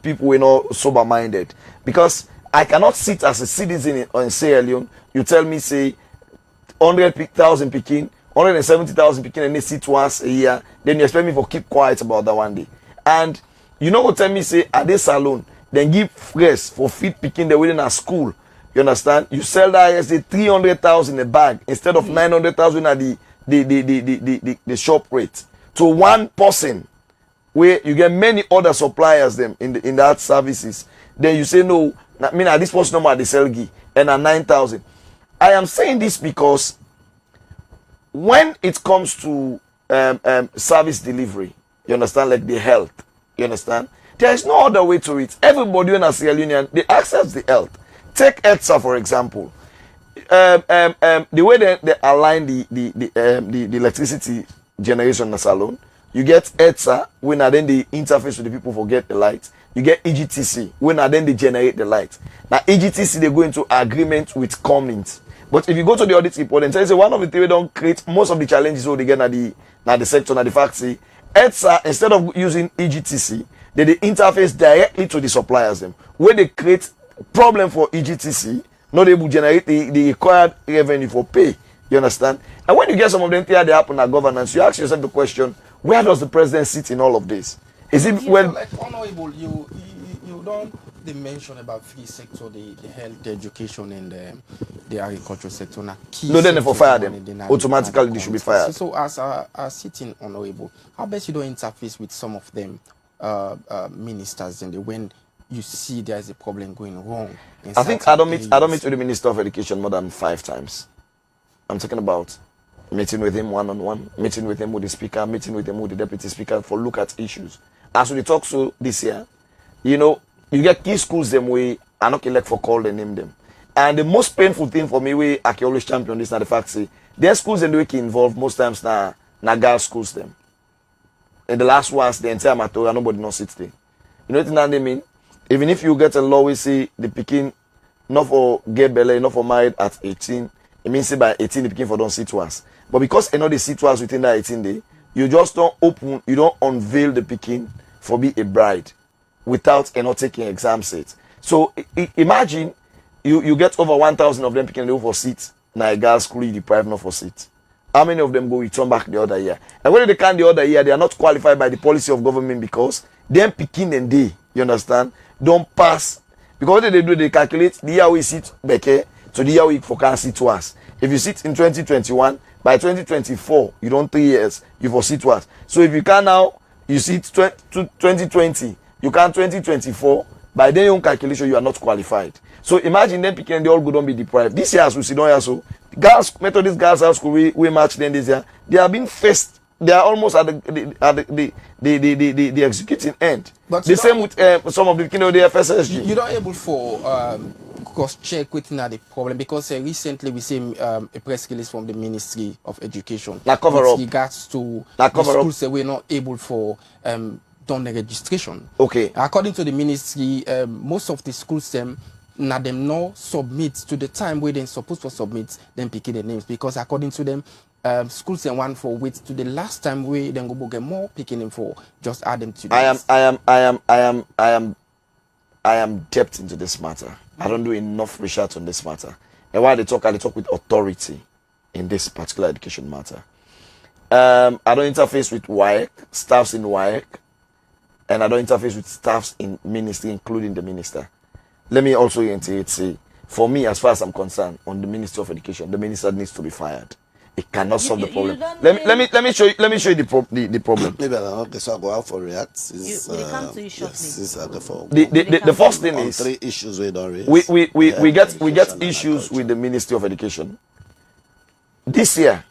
people who are not sober-minded. Because I cannot sit as a citizen in Sierra Leone, you tell me, say, 100,000 Peking, 170,000 Peking, and they sit once a year, then you expect me to keep quiet about that one day. And you know what tell me, say, at this salon, then give fresh for feed Peking, they're within a school. You understand? You sell that as a 300,000 a bag instead of 900,000 at the shop rate to one person, where you get many other suppliers them in that services. Then you say no. I mean, at this person number they sell ghee and at 9,000. I am saying this because when it comes to service delivery, you understand, like the health, you understand, there is no other way to it. Everybody in a Sierra Leone, they access the health. Take ETSA for example. The way they align the electricity generation in the salon, you get ETSA when then the interface with the people forget the lights. you get EGTC, when then they generate the light. Now EGTC, they go into agreement with Cummins. But if you go to the audit report and say one of the three don't create most of the challenges so they get na the sector, na the factory, ETSA, instead of using EGTC, they interface directly to the suppliers them, where they create problem for EGTC, not able to generate the required revenue for pay. You understand? And when you get some of them here, they happen at governance, you ask yourself the question, where does the president sit in all of this? Is it well? Like honorable, you don't they mention about three sectors, the health, the education, and the agricultural sector. Now, No, then for fire them automatically they should be fired. So as a sitting honorable, how best you don't interface with some of them ministers and when you see there is a problem going wrong? I think I don't meet with the Minister of Education more than 5 times. I'm talking about meeting with him one-on-one, meeting with him with the speaker, meeting with him with the deputy speaker for look at issues. As we talk so this year, you know, you get key schools them way I not elect for call they name them. And the most painful thing for me way I can always champion this na the fact say their schools and the way involved most times na girls schools them. And the last ones the entire matter nobody knows it there. You know what I mean? Even if you get a law we say the picking not for gay belly, not for married at 18, it means say by 18 the picking for don't sit once. But because another sit once within that 18 day, you just don't open, you don't unveil the picking for be a bride without not taking exam set. So imagine you get over 1,000 of them picking the for seats. Now a girl's school you deprive not for seats. How many of them go return back the other year? And when they can the other year, they are not qualified by the policy of government because them picking and they, you understand, don't pass. Because what they do, they calculate the year we sit back to the year we can sit twice. If you sit in 2021, by 2024, you don't 3 years, you for sit twice. So if you can now, you sit 2020, you can 2024, by then your calculation, you are not qualified. So imagine them picking they all go don't be deprived. This year, as we see, don't hear so. Girls, Methodist girls house school, we match them this year. They are being faced. They are almost at the executing end. But the same with some of the the FSSG. You're not able for cross-check within the problem because recently we see a press release from the Ministry of Education. Now cover up. Regards to the schools that we're not able for done the registration. Okay. According to the ministry, most of the schools them no submit to the time where they're supposed to submit them picking the names because according to them schools and one for wait to the last time we then go get more picking them for just add them to the I am depth into this matter. I don't do enough research on this matter. And while they talk with authority in this particular education matter. I don't interface with WAEC, staffs in WAEC, and I don't interface with staffs in ministry, including the minister. Let me also say, for me, as far as I'm concerned, on the Ministry of Education, the minister needs to be fired. It cannot solve the problem. Let me show you the problem. Maybe okay, so I'll go out for react. We'll come to you shortly. The first thing is 3 issues we don't raise. We get issues with the Ministry of Education. This year,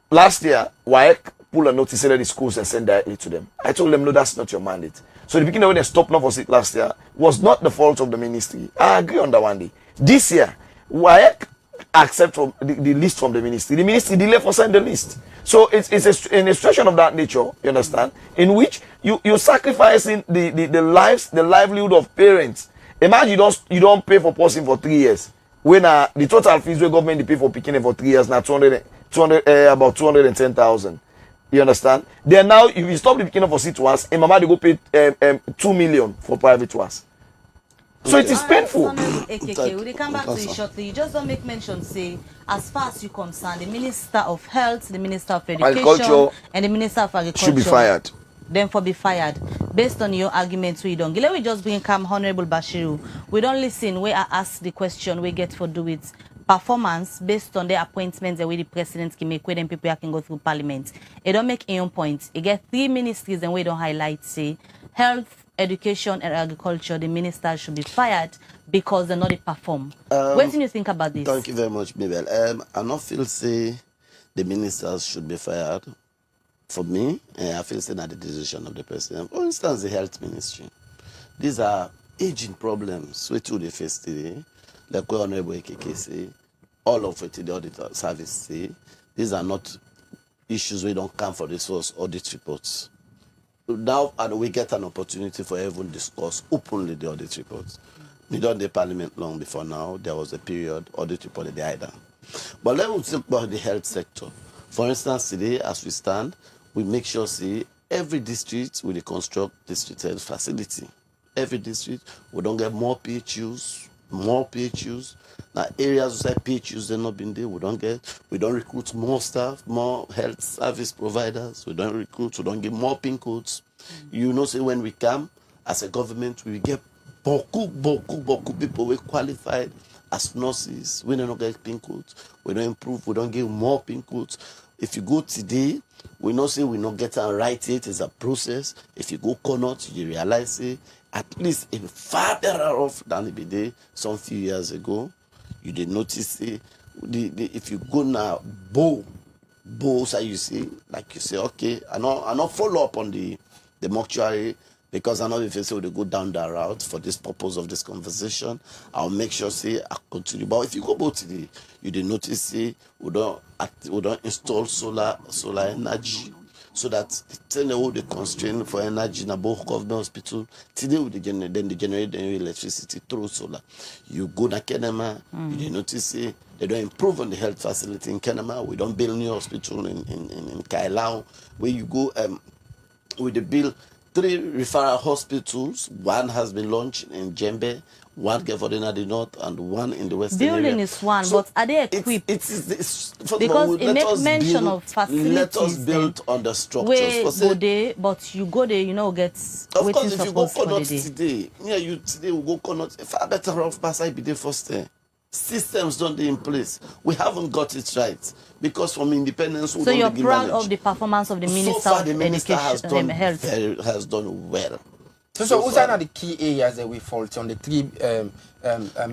last year, WAEC pull a notice to the schools and send directly to them. I told them, no, that's not your mandate. So the beginning when they stopped not for it last year was not the fault of the ministry. I agree on that one day. This year, WAEC accept from the list from the ministry. The ministry delay for send the list. So it's a situation of that nature, you understand, in which you're sacrificing the livelihood of parents. Imagine you don't pay for posting for 3 years. When the total fees the government they pay for picking for 3 years now about 210,000. You understand? Then now if you stop the picking for seat once, and mama they go pay 2 million for private ones. So it is painful. We'll come back to you shortly. You just don't make mention, say, as far as you concern, the Minister of Health, the Minister of Education, and the Minister of Agriculture should be fired. Then for be fired. Based on your arguments, we don't. Let me just bring Honorable Bashiru. We don't listen. We are asked the question we get for do with performance based on the appointments that we the president can make where them people can go through parliament. It don't make any point. It get 3 ministries and we don't highlight, say, health, education and agriculture, the ministers should be fired because they're not perform. What do you think about this? Thank you very much, Mabel. I not feel say the ministers should be fired. For me, I feel say that the decision of the president. For instance, the health ministry. These are aging problems which they face today. Like what Honorable AKK say, all of it the audit service say, these are not issues we don't come for the source audit reports. now and we get an opportunity for even discuss openly the audit reports. We done the Parliament long before now. There was a period audit report they hide. But let us talk about the health sector. For instance, today as we stand, we make sure see every district will construct district health facility. Every district, we don't get more PHUs. Now areas like PHUs they've not been there, we don't recruit more staff, more health service providers, we don't give more PIN codes. You know, say when we come as a government, we get beaucoup people we qualified as nurses. We don't get PIN codes, we don't improve, we don't give more PIN codes. If you go today, we not say we not get and write it as a process. If you go Connaught, you realize it at least in far better off than it be there some few years ago. You did notice it. If you go now, so you see, like you say, okay, I not follow up on the mortuary because I know if you say they go down that route for this purpose of this conversation, I'll make sure say I continue. But if you go back today, you did notice say we don't install solar energy. So that tell all the constraint for energy in both government hospital. Today we they generate the electricity through solar. You go to Kenema, you notice say they don't improve on the health facility in Kenema. We don't build new hospital in Kailau. Where you go with the bill 3 referral hospitals. One has been launched in Jembe, one for the north, and one in the western Building area. is one, but are they equipped? Because it makes mention of facilities. Let us build on the structures. Where go there, but you go there, you know, get. Of course, if you go Connaught today, today we go Connaught. Far better off pass I be there first there. Systems don't be in place. We haven't got it right because from independence. So you're proud of the performance of the Minister so far, the of Minister Education, Health has done well. So what are the key areas that we fault on the 3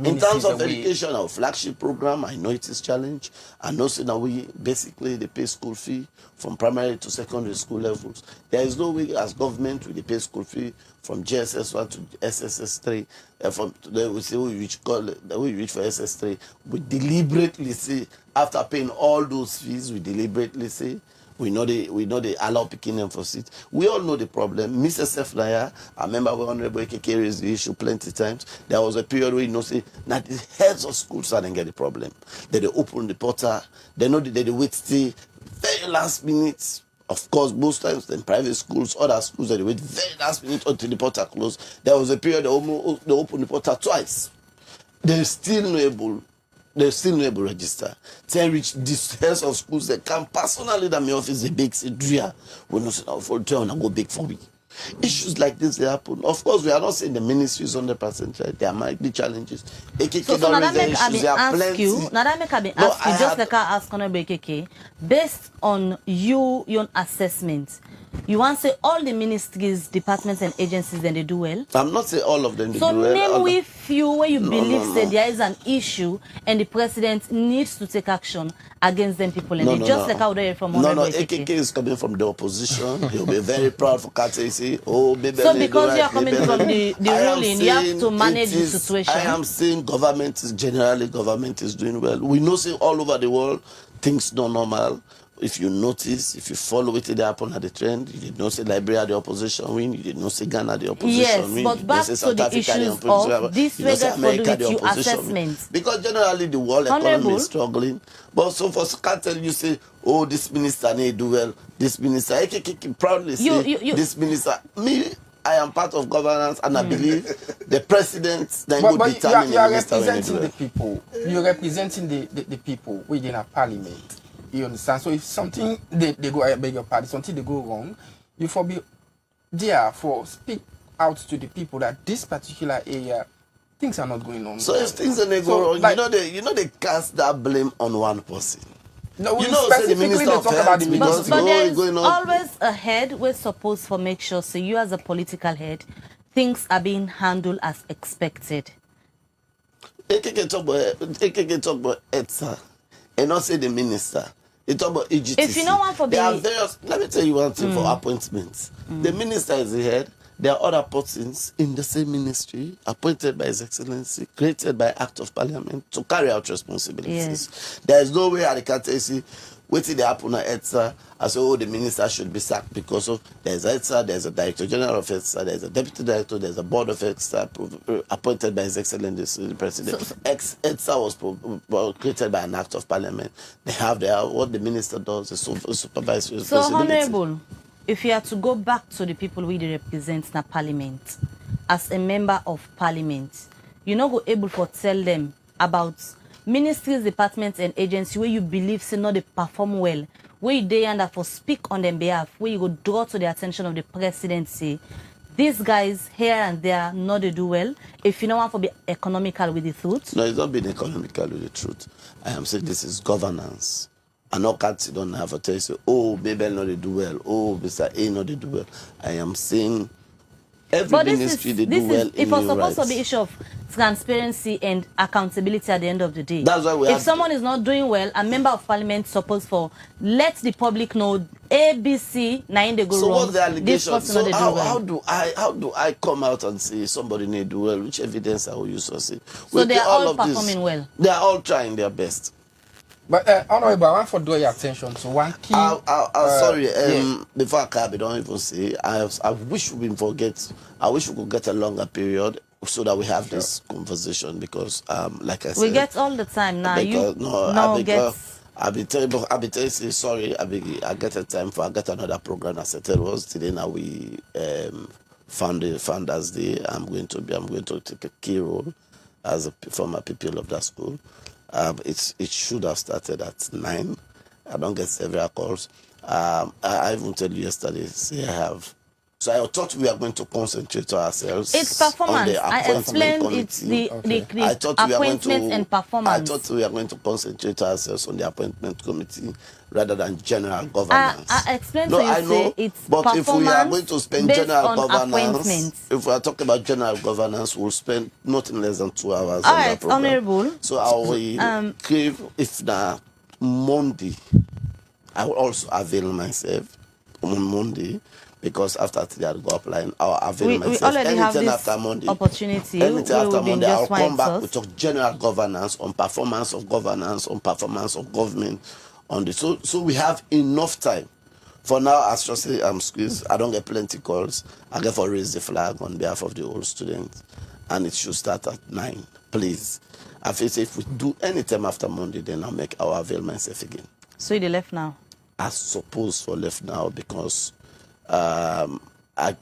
in terms of education, our flagship program, I know it is challenge. I know so now we basically they pay school fee from primary to secondary school levels. There is no way as government we pay school fee from GSS1 to SSS3. From today we say we reach for SS3. We deliberately say after paying all those fees, we deliberately say. We know they allow picking them for seats. We all know the problem. Mr. Sefnaya, I remember when Honorable Ekeke raised the issue plenty times. There was a period where you know say now the heads of schools didn't get the problem. They open the portal. They know they wait till very last minute. Of course, most times in private schools, other schools they wait very last minute until the portal closed. There was a period they opened the portal twice. They're still not able to register. They reach this heads of schools that come personally that my office they big Dria. We not say now for turn and go big for me. Issues like this they happen. Of course, we are not saying the ministry is 100% right. There might be challenges. So now that make I ask you, just like I ask Honorable Ekeke, based on your assessment, you want to say all the ministries, departments and agencies then they do well? I'm not saying all of them do well. So name with few where you believe that there is an issue and the president needs to take action against them people and like how they from Honorable Ekeke is coming from the opposition. He'll be very proud for KTC. Oh, baby. So because you are coming from the ruling, you have to manage the situation. I am saying government is doing well. We know say all over the world things not normal. If you notice, if you follow it, they happen at the trend. You did not say Liberia the opposition win. You did not say Ghana the opposition win. Yes, but back to the issues of this regard for the assessment. Because generally the world economy is struggling. But so for cartel, you say, oh, this minister need do well. This minister, I can proudly say, this minister, me. I am part of governance, and I believe the president then will determine you are representing the people. You are representing the people within a parliament. You understand? So if something they go, I beg your pardon, something they go wrong, you for be there for speak out to the people that this particular area things are not going on. So if things are not going wrong, like, you know they cast that blame on one person. No, you know, say the minister of health, but there's always a head we're supposed to make sure, so you as a political head, things are being handled as expected. Ekeke talk about ETSA and not say the minister. They talk about EGTC. If you know one for there are various, let me tell you one thing for appointments. The minister is the head. There are other persons in the same ministry appointed by His Excellency, created by Act of Parliament to carry out responsibilities. Yes. There is no way I can say Waiting they happen at ETSA, I say, oh, the minister should be sacked because of there's ETSA, there's a director general of ETSA, there's a deputy director, there's a board of ETSA appointed by His Excellency the President. ETSA was created by an act of Parliament. They have what the minister does is supervise responsibility. So, Honorable, if you are to go back to the people we represent in the Parliament, as a member of Parliament, you're not go able to tell them about ministries, departments, and agencies where you believe say not they perform well, where they end up for speak on their behalf, where you go draw to the attention of the presidency. These guys here and there not they do well. If you don't want to be economical with the truth. No, it's not being economical with the truth. I am saying this is governance. I know cats don't have a tell you say, oh, maybe not they do well. Oh, Mr. A not they do well. I am saying every ministry they do well. It was supposed to be issue of transparency and accountability at the end of the day. That's why if someone is not doing well, a member of parliament supposed to let the public know ABC, now they go so wrong. What's the allegation? So how do do I come out and say somebody need do well? Which evidence I will use to say? So they are all performing well. They are all trying their best. But Honorable, I want to draw your attention to one key. Sorry, before I can, don't even say. I wish we didn't forget. I wish we could get a longer period so that we have this conversation because, like I said, we get all the time now. I'll be telling you, sorry. I get a time for I get another program as it was today. Now we Founders Day. I'm going to take a key role as a former pupil of that school. It should have started at 9. I don't get several calls. I even tell you yesterday, say I have. So I thought we are going to concentrate ourselves. It's performance. On the I explained committee. It's the appointment and performance. I thought we are going to concentrate ourselves on the appointment committee rather than general governance. I explained no, to you, I know, say it's but if we are going to spend general governance, if we are talking about general governance, we'll spend nothing less than 2 hours all on right, that program. Honorable. So I will crave, if na Monday, I will also avail myself on Monday. Because after today I'll go apply, I'll avail myself. We already have this after Monday, opportunity. Anything after Monday, I'll come back. We talk general governance, on performance of governance, on performance of government. So we have enough time. For now, as I say, I'm squeezed. I don't get plenty calls. I get for raise the flag on behalf of the old students. And it should start at 9, please. I feel say if we do any time after Monday, then I'll avail myself again. So you left now? I suppose for left now because I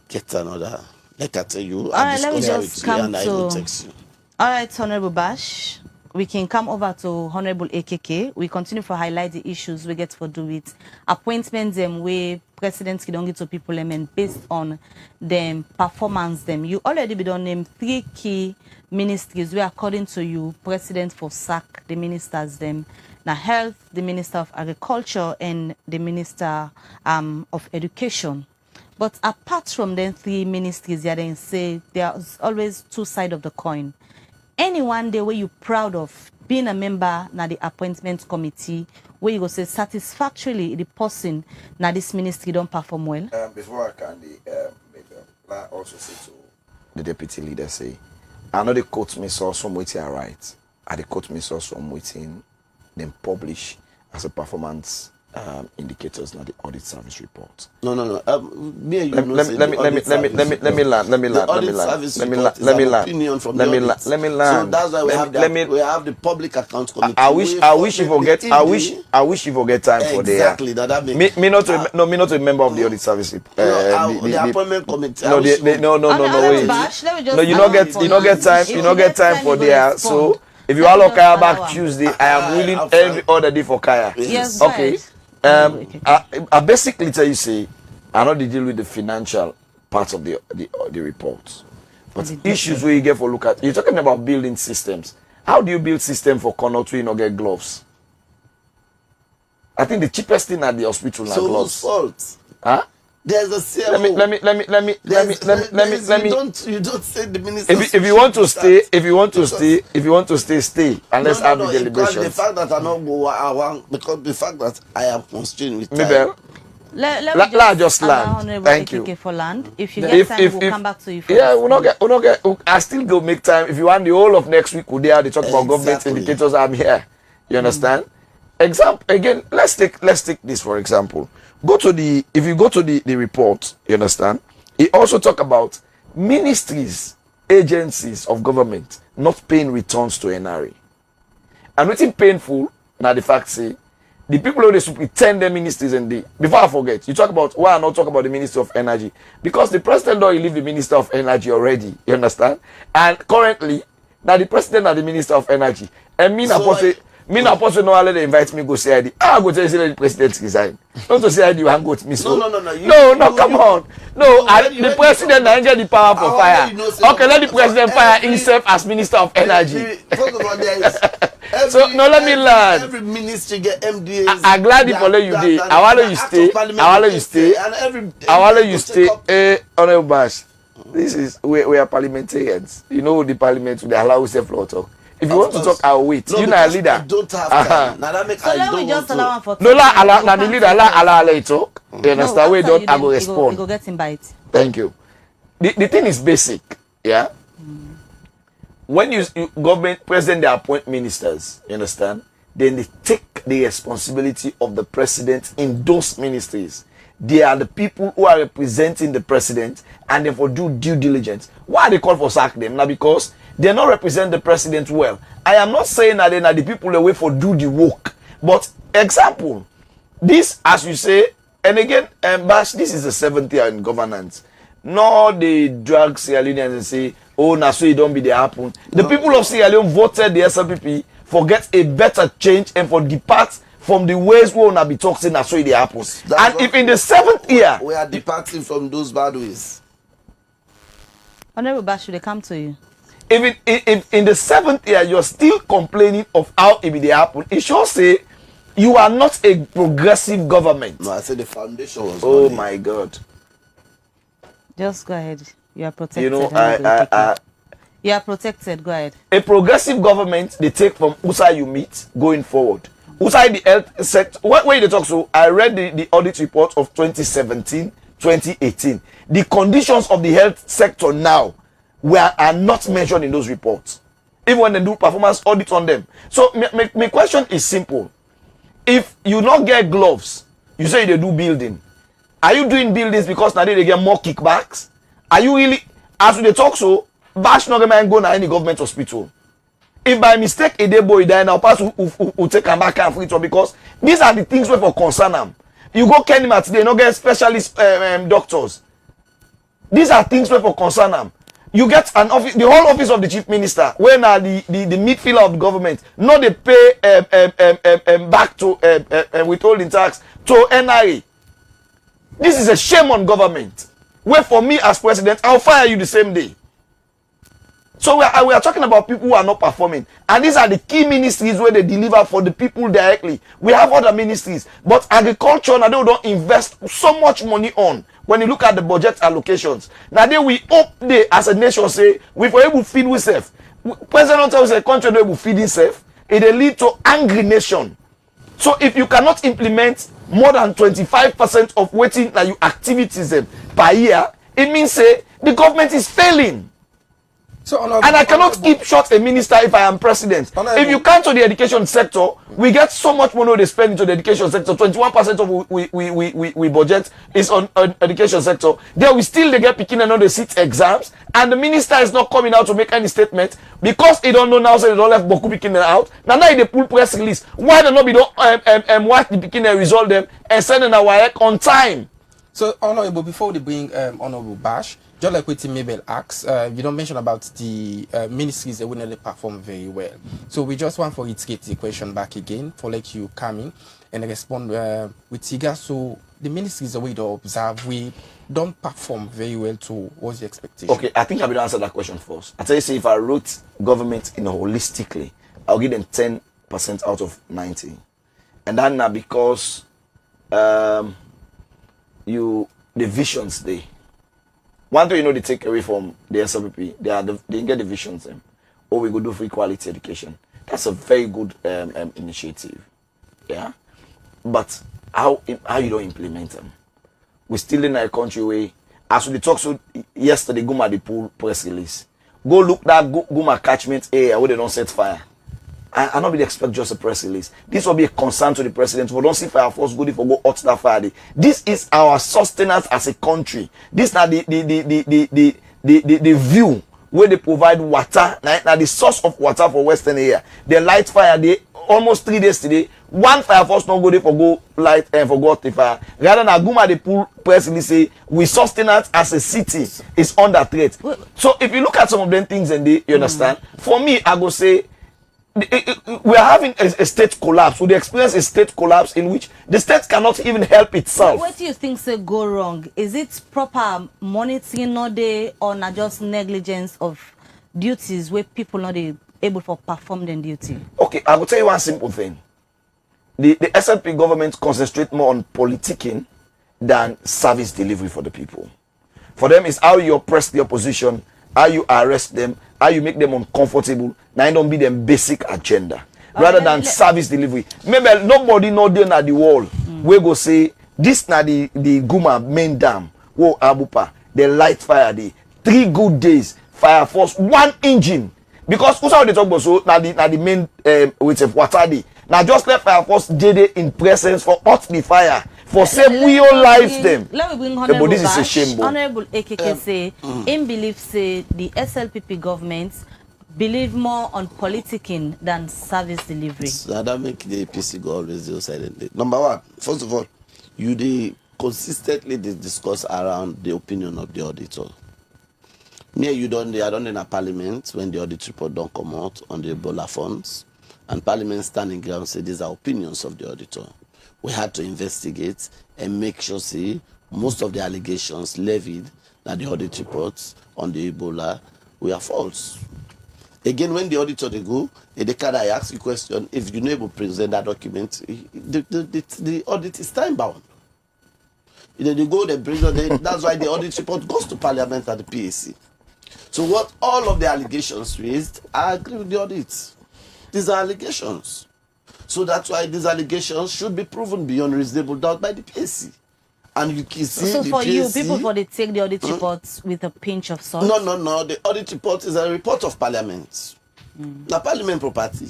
get another, like I tell you, let me just come and I will text you. All right, Honorable Bash, we can come over to Honorable AKK. We continue to highlight the issues we get for do with appointments them where presidents don't get to people and based on them performance them. You already be done name 3 key ministries where according to you, president for sack the ministers them. Now health, the Minister of Agriculture and the Minister of Education. But apart from them 3 ministries, they say there's always 2 sides of the coin. Anyone there where you proud of being a member na the appointment committee, where you go say satisfactorily the person na this ministry don't perform well? Before I can I also say to the deputy leader say, I know they quote me so some waiting are right. I they quote me so some waiting then publish as a performance indicators now the audit service report. No. Me and you let me land. So that's why we have the public account committee. I wish you forget time for that. Exactly. Me not a member of the audit service. The appointment committee. No, you not get time for there. So if you all Kaya back Tuesday, I am willing every other day for Kaya. Yes, okay. I basically tell you, say, I know they deal with the financial part of the report, but issues where you get for look at. You're talking about building systems. How do you build system for corner to not get gloves? I think the cheapest thing at the hospital are gloves. So whose fault? Huh? There's a CMO. Let me. You don't say the minister. If you want to stay, stay. And let's have the deliberations. The fact that I don't go, I want because the fact that I am constrained with time. Let just land. Thank you. For land. If you get time, we'll come back to you. Yeah, we'll not get. I still go make time. If you want the whole of next week, we'll they talk about government indicators. I'm here. You understand? example again, let's take this for example. If you go to the report, you understand, it also talk about ministries, agencies of government not paying returns to NRA. And what's painful now the fact say the people who they pretend their ministries and the before I forget, you talk about why I not talk about the Minister of Energy, because the president don't leave the Minister of Energy already, you understand? And currently now the president and the Minister of Energy, and me na person no let they invite me go say ID. I go tell you the president resign. Not to say ID you hang go to me so. No, come on. No, the president na get the power for fire. Okay, let the president fire himself as Minister of Energy. So no, let me learn. Every ministry get MDAs. I'm glad you follow you day. I want you stay. I want you stay. Honorable Bash. This is we are parliamentarians. You know the parliament they allow us floor talk. If you want to talk, I'll wait. No, you know a leader. I don't have time. Now that makes So let me just allow one for no, la the leader allow it talk. You understand? We don't. I go respond. You go get invite. Thank you. The thing is basic. Yeah. When you government president they appoint ministers, you understand? Then they take the responsibility of the president in those ministries. They are the people who are representing the president, and therefore do due diligence. Why they call for sack them? Now because they not represent the president well. I am not saying that they are the people away for do the work. But example, this as you say, and again, Bash, this is the 7th year in governance. No, they drag Sierra Leoneans and say, oh, now so it don't be the happen. The people of Sierra Leone voted the SLPP for get a better change and for depart from the ways we wanna be talking as so it happens. And if in the 7th year we are departing from those bad ways. Honorable Bash, should they come to you? If in the 7th year you're still complaining of how it be happen, it should say you are not a progressive government. No, I said the foundation was. Oh my God. Just go ahead. You are protected. You know, you are protected. Go ahead. A progressive government they take from Usai you meet going forward. Usai the health sector. When they talk, so I read the audit report of 2017, 2018. The conditions of the health sector now are not mentioned in those reports, even when they do performance audit on them. So my question is simple. If you not get gloves, you say they do building. Are you doing buildings because now they get more kickbacks? Are you really, as they talk so, Bash not going to go to any government hospital? If by mistake a day boy die now, pass who take him back and free to, because these are the things where for concern them. You go Kenima today, not get specialist doctors. These are things where for concern them. You get an office, the whole office of the chief minister, where now the midfielder of the government, not they pay back to withholding tax to NRA. This is a shame on government. Where for me as president, I'll fire you the same day. So we are talking about people who are not performing. And these are the key ministries where they deliver for the people directly. We have other ministries. But agriculture, now they don't invest so much money on. When you look at the budget allocations. Now they we hope they as a nation say, we were able to feed ourselves. President tells a country that will feed itself. It will lead to angry nation. So if you cannot implement more than 25% of waiting that you activities per year, it means say the government is failing. So, and I cannot keep short a minister if I am president. If you come to the education sector, we get so much money they spend into the education sector. 21% of we budget is on education sector. There we still they get picking another seat exams, and the minister is not coming out to make any statement because he don't know now. So they don't let Boku picking out. Now they pull press release. Why they not be don't watch the picking and resolve them and send an work on time? So honorable, before they bring honorable Bash. Just like what Mabel asks, you don't mention about the ministries that wouldn't really perform very well. So we just want for it to get the question back again, for like you come in and respond with Tiga. So the ministries that we don't observe, we don't perform very well to what's the expectation? Okay, I think I will answer that question first. I tell you, say if I wrote government in holistically, I'll give them 10% out of 90. And that now because the visions they. One thing they take away from the SLPP, they get the visions them. Or we go do free quality education. That's a very good initiative. Yeah? But how you don't implement them? We're still in a country where, as we talked so yesterday, Guma the pool press release. Go look that Guma catchment area where they don't set fire. I not be expect just a press release. This will be a concern to the president. We don't see fire force good if we go out that fire. This is our sustenance as a country. This are the view where they provide water. Now the source of water for Western area. The light fire they almost 3 days today. One fire force not go there for go light and for go the fire. Rather than Guma they pull press release say we sustenance as a city is under threat. So if you look at some of them things and you understand, for me I go say we are having a state collapse. We experience a state collapse in which the state cannot even help itself. What do you think say go wrong? Is it proper monitoring not there or not just negligence of duties where people not able to perform their duty? Okay, I will tell you one simple thing. The SLP government concentrate more on politicking than service delivery for the people. For them, it's how you oppress the opposition, how you arrest them, how you make them uncomfortable. Now it don't be them basic agenda. Rather than service delivery. Maybe nobody know there na the wall. We go say, this na the Guma main dam. Wo Abupa. The light fire day. 3 good days. Fire force. 1 engine. Because who's how they talk about so na the main with a water day. Now just let fire force JD in presence for hot the fire. For save we all lives them. Let me bring Honorable this is a Bash. shame. Honorable AKK say, in belief say the SLPP government believe more on politicking than service delivery. So that make the APC go always do silently. Number one, first of all, you consistently discuss around the opinion of the auditor. Me, I don't in a parliament when the audit report don't come out on the Ebola funds, and parliament standing ground say these are opinions of the auditor. We had to investigate and make sure, see, most of the allegations levied at the audit reports on the Ebola were false. Again, when the auditor they go, they can I ask you a question, if you're able to present that document, the audit is time bound. They go, they bring it, that's why the audit report goes to Parliament and the PAC. So what all of the allegations raised, I agree with the audit. These are allegations. So that's why these allegations should be proven beyond reasonable doubt by the PAC. And you can see so the for PAC, you, people for they take the audit reports with a pinch of salt? No. The audit report is a report of Parliament. The Parliament property.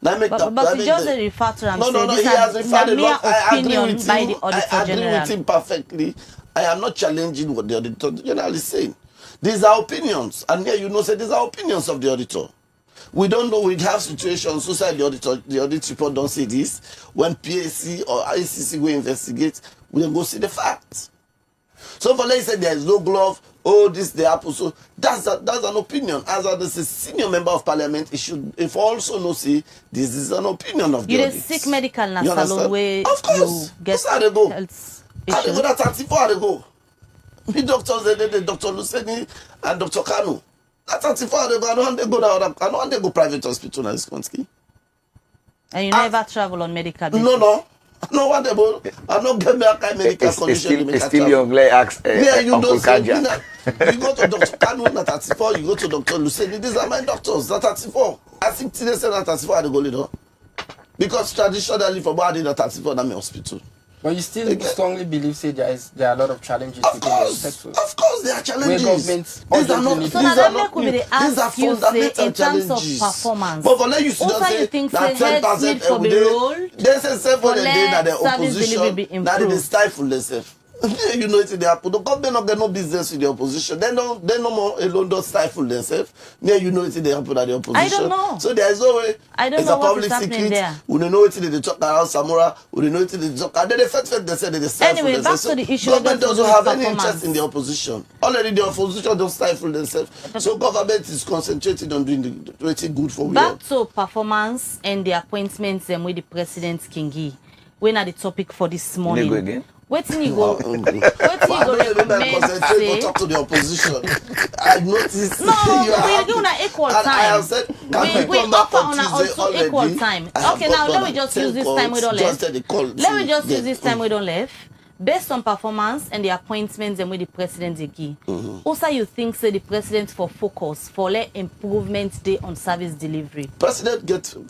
Now make But you just refer to them. No. He has referred a lot. I agree with by him. the Auditor I agree General. with him perfectly. I am not challenging what the Auditor General is saying. These are opinions. And here say these are opinions of the auditor. We don't know. We have situations. So the audit report don't say this. When PAC or ICC will investigate, we then go see the facts. So for let's say there is no glove, this the apple. So that's an opinion. As a senior member of Parliament, it should if also know see this is an opinion of the audit. You seek medical na salon where of course. you get how they go. health How they issues. go that 34 how they go. The doctors, the Dr. Luseni and Dr. Kanu. That 34 how they go. I don't want to go private hospital in this country. And you never travel on medical basis? No. No one able. I don't get me a kind of medical condition. It's still young. Like ask Uncle Kaja. You go to Dr. Kanu at 34, you go to Dr. Luseni. These are my doctors. That 34. I think today say that 34 they go little. Because traditionally for body that 34 in my hospital. But you still strongly believe say there are a lot of challenges Of within course, the sector. of course, there are challenges. Where governments These are not. urgently These So need now are that not make new. we These ask are you say fundamental in terms of challenges. performance. But for let you see Also, just you say think that say heads need 10% for be rolled? They say 7 for and then let the service delivery opposition. be Now they improved. stifle themselves. You know it's in the apple. The government not get no business with the opposition. They no more alone don't stifle themselves. Yeah, you know it's in the apple that the opposition. I don't know. So there is no way. I don't it's know a what public is happening secret. there. We don't know it's in the talk around Samora. We don't know it's in the talk. And then they first they said they stifle Anyway, back themselves. to the issue Government that doesn't was have any performance. interest in the opposition. Already the opposition don't stifle themselves. So government is concentrating on doing the good for we all. Back to performance and the appointments with the President Kingi. When are the topic for this morning? go again? Waiting you go. Why Waiting you don't go you recommend concentrate say. or talk to the opposition? I noticed No, you are we happy. give una equal And I time. have said, can We come back offer on una Tuesday also equal already? time. I have Okay, now got let me on just 10 use this time we don't calls, left. just the call Let me to just use them. this time we don't left. Based on performance and the appointments and with the president Egi. Also, you think say the president for focus for let improvement day on service delivery. President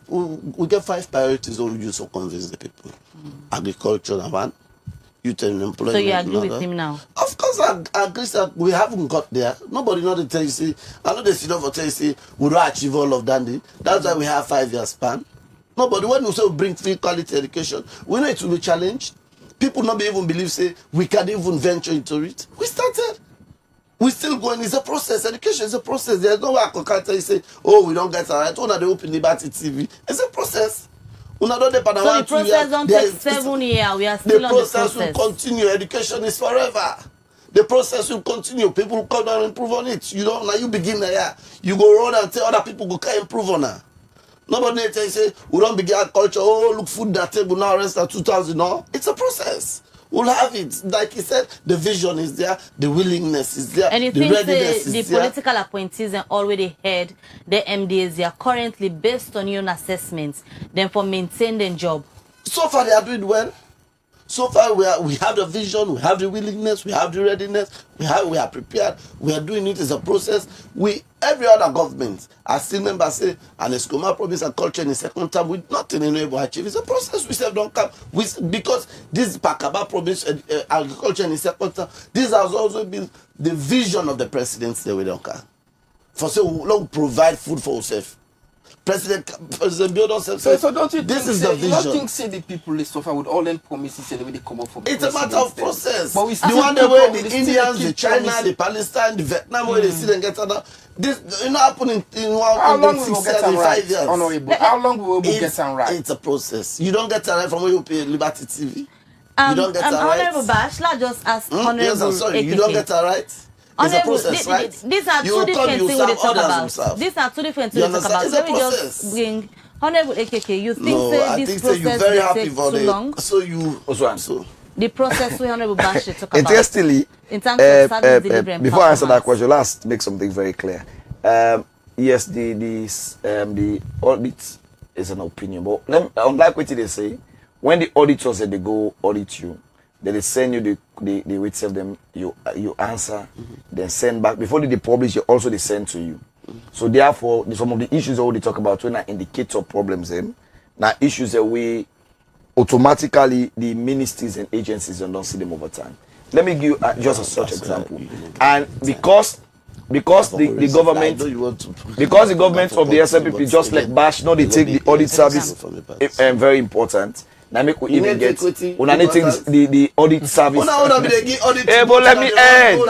we get 5 priorities we use to convince the people. Agriculture, one. Youth and employment. So you agree with another. him now? Of course Because I agree that we haven't got there. Nobody know the tell you, say, I know they sit down for tell you, say, we don't achieve all of that. That's why we have 5 years span. Nobody, when we say we bring free quality education, we know it will be challenged. People not be even believe, say, we can't even venture into it. We started. We still going. It's a process. Education is a process. There's no way I can tell you, say, oh, we don't get it right. When they open Liberty TV, it's a process. So the process don't take 7 years. We are still on the process. The process will continue. Education is forever. The process will continue. People will come down and improve on it. You know, now you begin there. You go around and tell other people go can improve on it. Nobody tell you, say, we don't begin agriculture. Oh, look, food that table now rest at 2,000. No, it's a process. We'll have it. Like he said, the vision is there, the willingness is there, and you the think readiness is the there. political appointees and already had the MDAs, they are currently based on your own assessments, then for maintain the job. So far they are doing well. So far we have the vision, we have the willingness, we have the readiness, we are prepared, we are doing it as a process. Every other government, I still remember say, and Escoma promise and culture in the second term with nothing in able to achieve. It's a process we still don't come. Because this Pakaba promise agriculture in the second term, this has also been the vision of the presidency that we don't come. For say we don't provide food for ourselves. President build us. So don't you this think is the vision. You don't think say the people is suffer with all them promises and the way they come up from? It's a matter of process. But we the one way the Indians, the China, the Palestine, the Vietnam, where they see them get other. This you know happen in how long we will get them right? 5 years. Honorable. How long we will get them right? It's a process. You don't get it right from where you pay Liberty TV. You don't get it right. Honorable Bash, let's just ask Honorable. Yes, I'm sorry. You don't get it right. It's a process, right? These are two different things we talk about. These are two different things we talk about. Let me just bring Honorable AKK. You think this process will take too long? So you also the process we Honorable Bash talk about. Interestingly, in terms of service delivery. Before I answer that question, let's make something very clear. Yes, the audit is an opinion, but unlike what they say, when the auditors say they go audit you, they send you the weight of them, you answer, then send back. Before they publish, they send to you. So therefore, some of the issues that we talk about when I indicate problems them, now issues that we automatically the ministries and agencies don't see them over time. Let me give you just a such example. And because the government of the SLPP just like Bash, now they take the audit service very important. Now make we even get when I take the audit service. Hey, but let me end.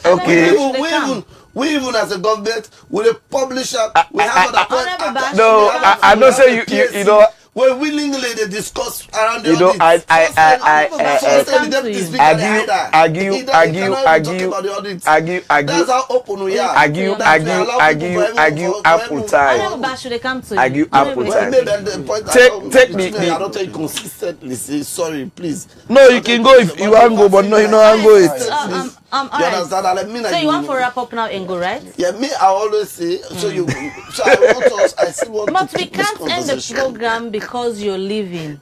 Okay. We even as a government, we publish we have an appointment. No, I don't say you know. We're willingly they discuss around the audit. Argue. That's how open we are. Argue ample time. Argue ample time. Take the. I don't tell you consistently. Say sorry, please. No, you can go if you want to go, but no, you know I go it. You understand? So you want to wrap up now and go, right? Yeah, me I always say. So I want us. I still want. But we can't end the program because you're leaving.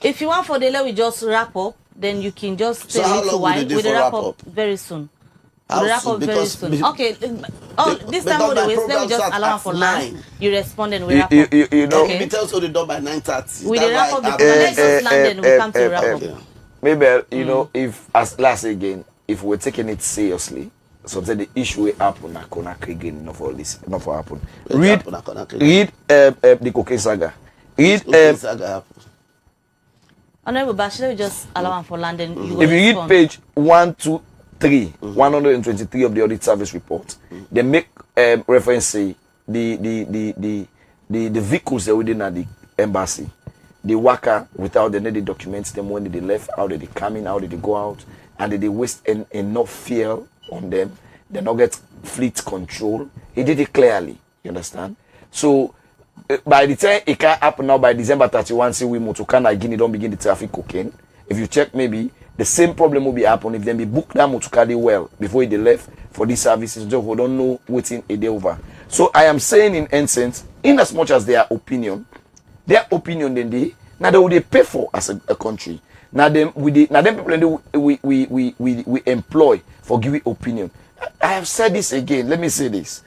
If you want for the day, we just wrap up. Then you can just stay a little while. We'll wrap up very soon. We'll wrap up very soon. Okay. Oh, this time we waste. Let me just allow for land. You respond and we wrap up. You know. Okay. Me tell so the door by 9:30. We wrap up because let's just land and we come to wrap up. Maybe you know if as last again, if we're taking it seriously. So the issue will happen again, not for this, not for happen. Read the cocaine saga. Read Honorable Bash, let me just allow for London. If you read page 123 of the audit service report, they make reference say the vehicles that within at the embassy, they work without the needed documents. Them when they left, how did they come in, how did they go out, and did they waste enough fuel on them, they not get fleet control. He did it clearly, you understand? So by the time it can happen now by December 31, see we Motukana Guinea don't begin the traffic cocaine. If you check maybe the same problem will be happen if them be booked that Motukadi well before they left for these services, just we don't know waiting a day over. So I am saying in essence, in as much as their opinion then they now they would pay for as a country. Now them people we employ for giving opinion. I have said this again. Let me say this.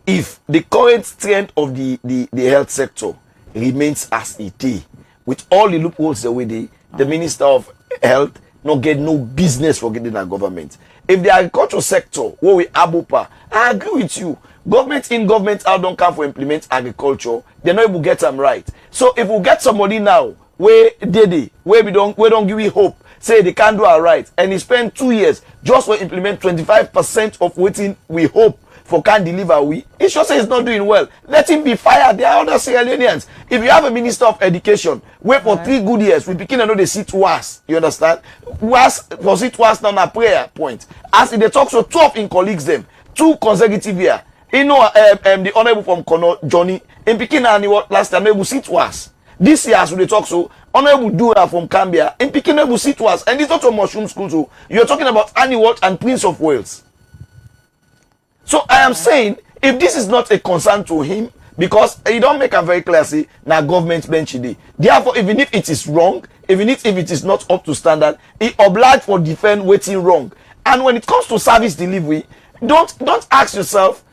If the current strength of the health sector remains as it is, with all the loopholes the way the Minister of Health not get no business for getting a government. If the agricultural sector, where we abupa, I agree with you. Government in, government out don't come for implement agriculture. They're not able to get them right. So if we get somebody now, where we don't give you hope, say they can't do it right, and he spend 2 years just to implement 25% of what we hope for can deliver, it sure say it's not doing well. Let him be fired. There are other Sierra Leoneans. If you have a Minister of Education, wait for 3 good years, we begin another sit worse. You understand? Worse for sit worse now a prayer point. As they talk so 12 in colleagues them, 2 consecutive year. You know the honorable from Kono Johnny in Pekin and what last time they will sit worse. This year as we talk so honorable doer from Cambia in Pekin will sit worse. And it's not a mushroom school too. You're talking about Annie Watt and Prince of Wales. So I am saying, if this is not a concern to him, because he don't make a very clear say, now government bench today. Therefore, even if it is wrong, even if it is not up to standard, he obliged for defend waiting wrong. And when it comes to service delivery, don't ask yourself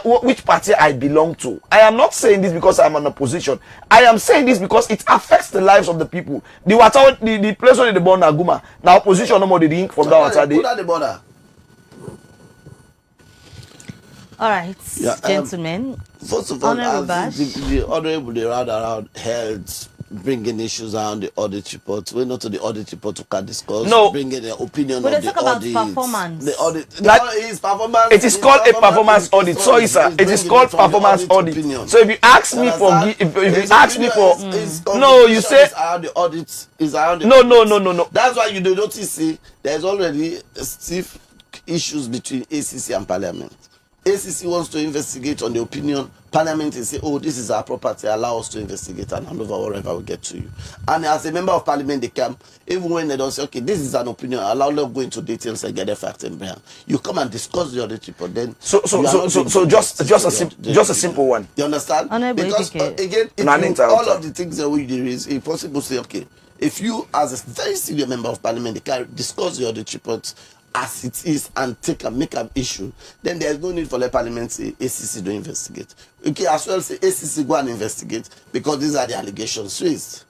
which party I belong to. I am not saying this because I'm in opposition. I am saying this because it affects the lives of the people. The water, the place where the born Aguma, now opposition no more the ink from that water day. The border. All right, Yeah, gentlemen. First of all, the honorable they round around health, bringing issues around the audit report. We're not to the audit report to can discuss. No. Bringing the opinion But of they the talk about audit. performance. The audit. Like, His performance. it is called a performance audit. Sorry, sir. It is called performance audit. Opinion. So if you ask me for, if you ask me for, no, you say is around the audit. Is around the no, audit. no. That's why you do notice see there's already stiff issues between ACC and Parliament. ACC wants to investigate on the opinion. Parliament is say, oh, this is our property. Allow us to investigate and hand over whatever we get to you. And as a member of Parliament, they come, even when they don't say, okay, this is an opinion, allow them go into details and get the facts and brand. You come and discuss the audit report. Then so just a simple one. You understand? Because again, all of the things that we do is impossible to say, okay, if you as a very senior member of Parliament, they can discuss the audit report as it is and make an issue, then there is no need for the Parliament to say ACC to investigate. Okay, as well say ACC go and investigate because these are the allegations raised.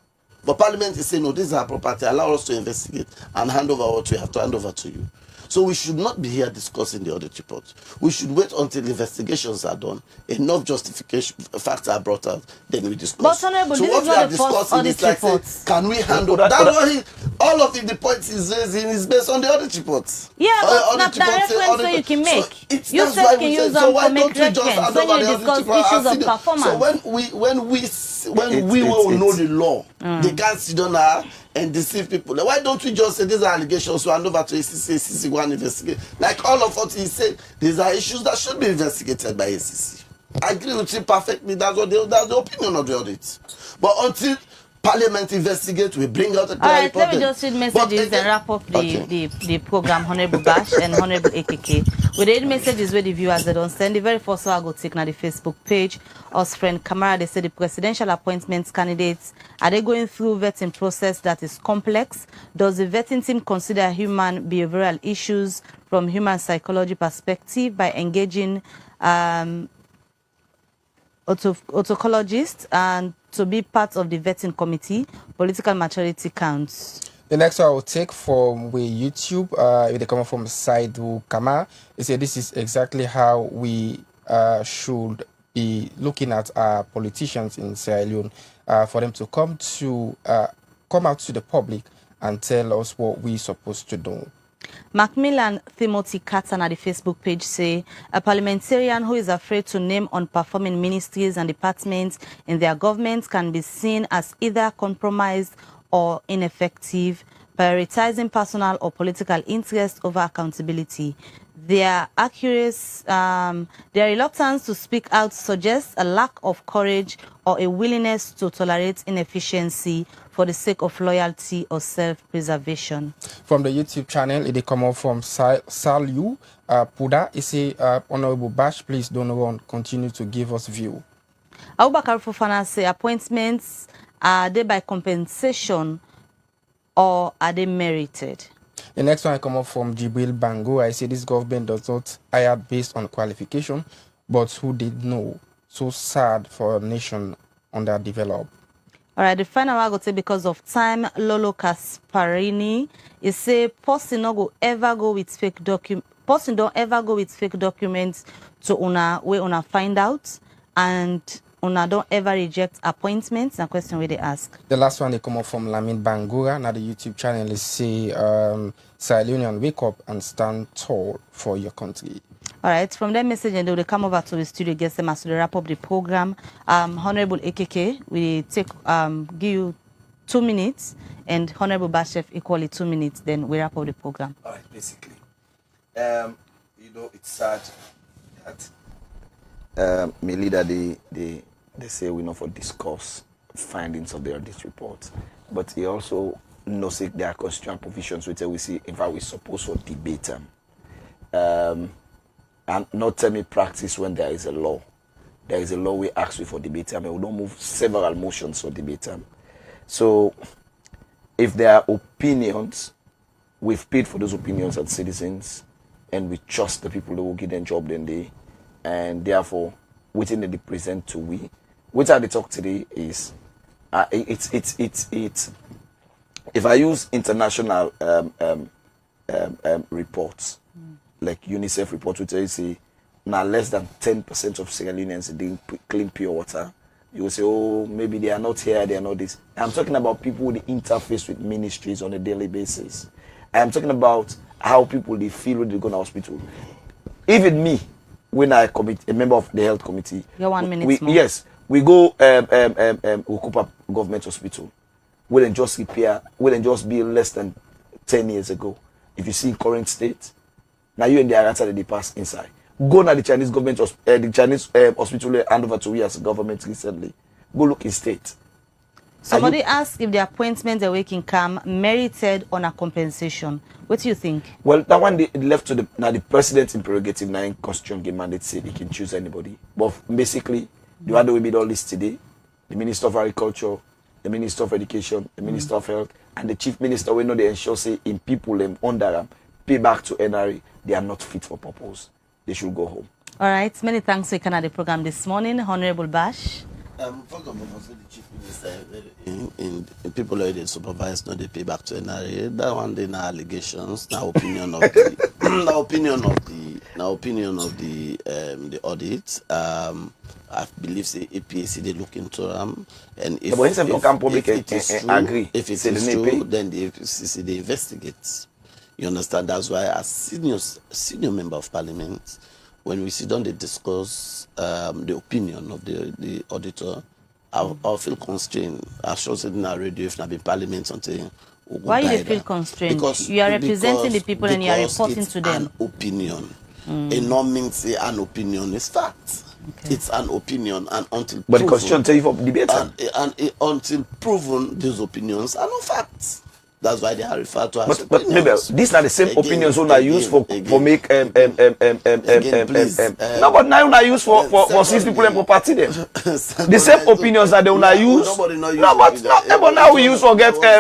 But Parliament is saying, no, this is our property, allow us to investigate and hand over what we have to hand over to you. So we should not be here discussing the audit report. We should wait until investigations are done, enough justification facts are brought out, then we discuss. But Honorable, so this what is we not are the first discussing audit is like report. say, can we handle that? That's what all of the points he's raising is based on the audit reports. Yeah, but not the reference that you can make. You said can use them to make reference when you discuss issues of performance. So when we will know the law, they can't sit down now and deceive people. Like, why don't we just say these are allegations, so hand over to ACC, go and investigate? Like all of what he said, these are issues that should be investigated by ACC. I agree with him perfectly. That's the opinion of the audit. But until Parliament investigate, we bring out a clear All right, report. let me just read messages and wrap up the program, Honorable Bash and Honorable AKK. With the messages where the viewers they don't send, the very first one I go take now the Facebook page. Us friend Kamara, they say the presidential appointments candidates, are they going through vetting process that is complex? Does the vetting team consider human behavioral issues from human psychology perspective by engaging autocologists and to be part of the vetting committee? Political maturity counts. The next one I will take from YouTube, if they come from Saidu Kama, they say this is exactly how we should be looking at our politicians in Sierra Leone, for them to come out to the public and tell us what we're supposed to do. Macmillan Timothy Carton at the Facebook page say, a parliamentarian who is afraid to name unperforming ministries and departments in their government can be seen as either compromised or ineffective, prioritizing personal or political interest over accountability. Their reluctance to speak out suggests a lack of courage or a willingness to tolerate inefficiency for the sake of loyalty or self-preservation. From the YouTube channel, it come up from Salyu Puda. It say, Honorable Bash, please don't run, continue to give us view. Abubakar Fofana say, appointments, are they by compensation or are they merited? The next one I come up from Jibril Bango. I say this government does not hire based on qualification, but who did know. So sad for a nation underdeveloped. All right, the final one I go say because of time, Lolo Kasparini is say person don't ever go with fake documents to una where una find out, and una don't ever reject appointments. A question where they ask. The last one they come up from Lamin Bangura. Now the YouTube channel is say Sierra Leonean, wake up and stand tall for your country. All right, from that message, and they will come over to the studio, get them as to wrap up the program. Honorable AKK, we take give you 2 minutes, and Honorable Bashef equally 2 minutes. Then we wrap up the program. All right, basically, you know, it's sad that my leader they say we know for discuss findings of the audit report, but he also knows that there are constitutional provisions which we see in fact we supposed to debate them. And not tell me practice when there is a law. There is a law we ask you for debate. I mean, we don't move several motions for debate. So, if there are opinions, we've paid for those opinions as citizens, and we trust the people that will give them job then day, and therefore, within the present to we, which I talk today is, it's. If I use international reports. Like UNICEF report, which I say now less than 10% of Sierra Leoneans drink clean pure water. You will say, oh, maybe they are not here, they are not this. I'm talking about people who interface with ministries on a daily basis. I am talking about how people they feel when they go to hospital. Even me, when I commit a member of the health committee, you're 1 minute more. Yes, we go Ukupa government hospital. We then just repair, we then just be less than 10 years ago. If you see current state. Now you and the answer that they pass inside. Go now the Chinese government, the Chinese hospital hand over to we as a government recently. Go look in state. Somebody asked if the appointment the waking come merited on a compensation. What do you think? Well, that one they left to the president in prerogative 9 constitution game mandate said he can choose anybody. But basically, the other way we all list today, the Minister of Agriculture, the Minister of Education, the Minister of Health, and the Chief Minister we know they ensure say in people under them pay back to NRA. They are not fit for purpose. They should go home. All right. Many thanks for coming the program this morning, Honorable Bash. First of all, the Chief Minister in people already supervised, no, they pay back to NRA. That one they now allegations, now opinion of the, now opinion of the audit. I believe the APAC they look into them, and if it is true, then the APAC they investigate. You understand? That's why as senior member of parliament, when we sit down they discuss the opinion of the auditor, I'll feel constrained. I should say in our radio if not be parliament something. Why you feel constrained? Because you are representing the people and you are reporting to them. An opinion. It not means an opinion is fact. Okay. It's an opinion, and until but the constitution tell you for debate until proven, these opinions are not facts. That's why they are referred to as but maybe these are the same opinions who are used for make no, but now are used for seize people and property them. The same opinions that they will use. No, but now we use for get where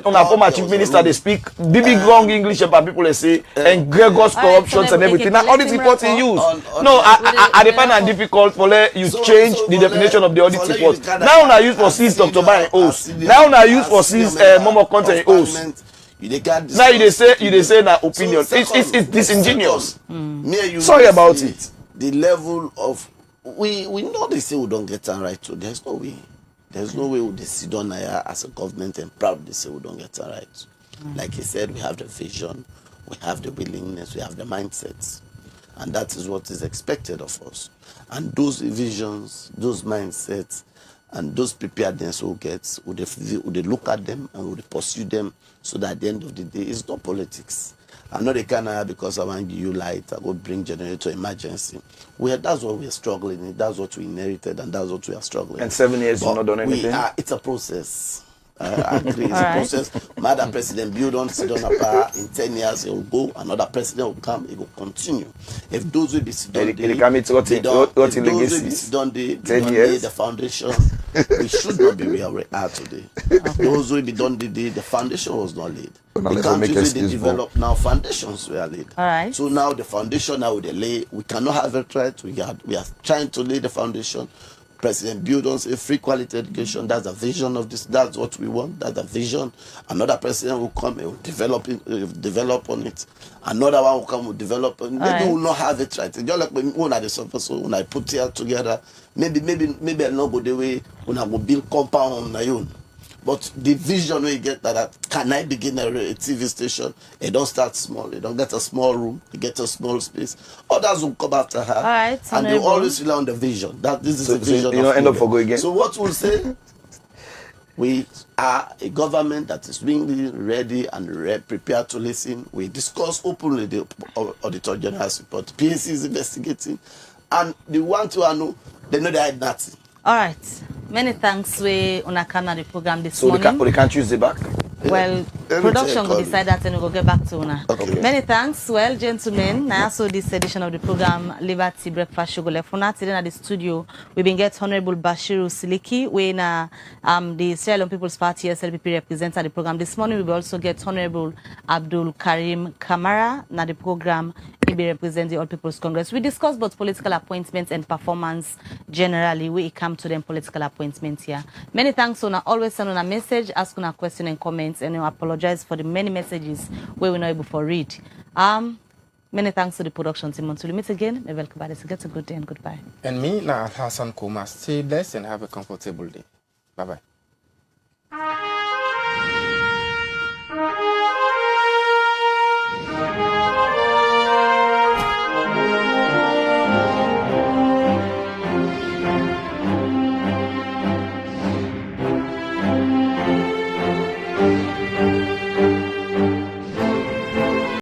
on a former chief minister they speak big wrong English about people they say and Gregor's corruptions and everything. Now all these reports in use. No, I find it difficult for you change the definition of the audit report. Now I use for seize Dr. Bain O's. Now I use for seize more content host. Now you say that opinion. It's disingenuous. Sorry about it. The level of we know they say we don't get it right, so there's no way. There's no way we sit down here as a government and proudly say we don't get it right. Like he said, we have the vision, we have the willingness, we have the mindsets. And that is what is expected of us. And those visions, those mindsets, and those preparedness we'll get, would they look at them and would they pursue them so that at the end of the day, it's not politics. I'm not a kind because I want to give you light, I go bring generator emergency. That's what we're struggling in, that's what we inherited, and that's what we are struggling. And 7 years you've not done anything? It's a process. I agree, it's a process. Madam President, build on, sit on a power. In 10 years, it will go. Another president will come. It will continue. If those will be sit on the foundation, we should not be where we are today. Those will be done the foundation was not laid. The countries they develop now, foundations were laid. All right. So now the foundation now they lay. We cannot have it right. We are trying to lay the foundation. President Bill don't say free quality education. That's the vision of this. That's what we want. That's the vision. Another president will come and will develop on it. Another one will come and develop on it. Maybe we'll not have it right. Just like when I when I put here together, maybe I know go the way when I will build compound on my own. But the vision we get that can I begin a TV station? It don't start small. It don't get a small room. It get a small space. Others will come after her. All right, and they always rely on the vision. That this is the vision. You don't end up for go again. So what we'll say, we are a government that is really ready and prepared to listen. We discuss openly the Auditor General's report. PAC is investigating. And the one to know, they know they had nothing. All right. Many thanks we Unakana the program this so morning. So they can't choose the back? Well, production will decide that and we'll go back to Una. Okay. Many thanks. Well, gentlemen, now so this edition of the program, Liberty Breakfast Sugar Lefuna. Today at the studio, we've been get Honorable Bashiru Siliki, when the Sierra Leone People's Party SLPP represents the program this morning. We will also get Honorable Abdul Karim Kamara, na the program. He represents the All People's Congress. We discuss both political appointments and performance generally. We come to them political appointments here. Many thanks. Una always send on a message, ask on a question and comments, and I apologize for the many messages we were not able to read. Many thanks to the production team. Until we meet again, may welcome back. Get a good day and goodbye. And me, now Hassan Koma. Stay blessed and have a comfortable day. Bye bye.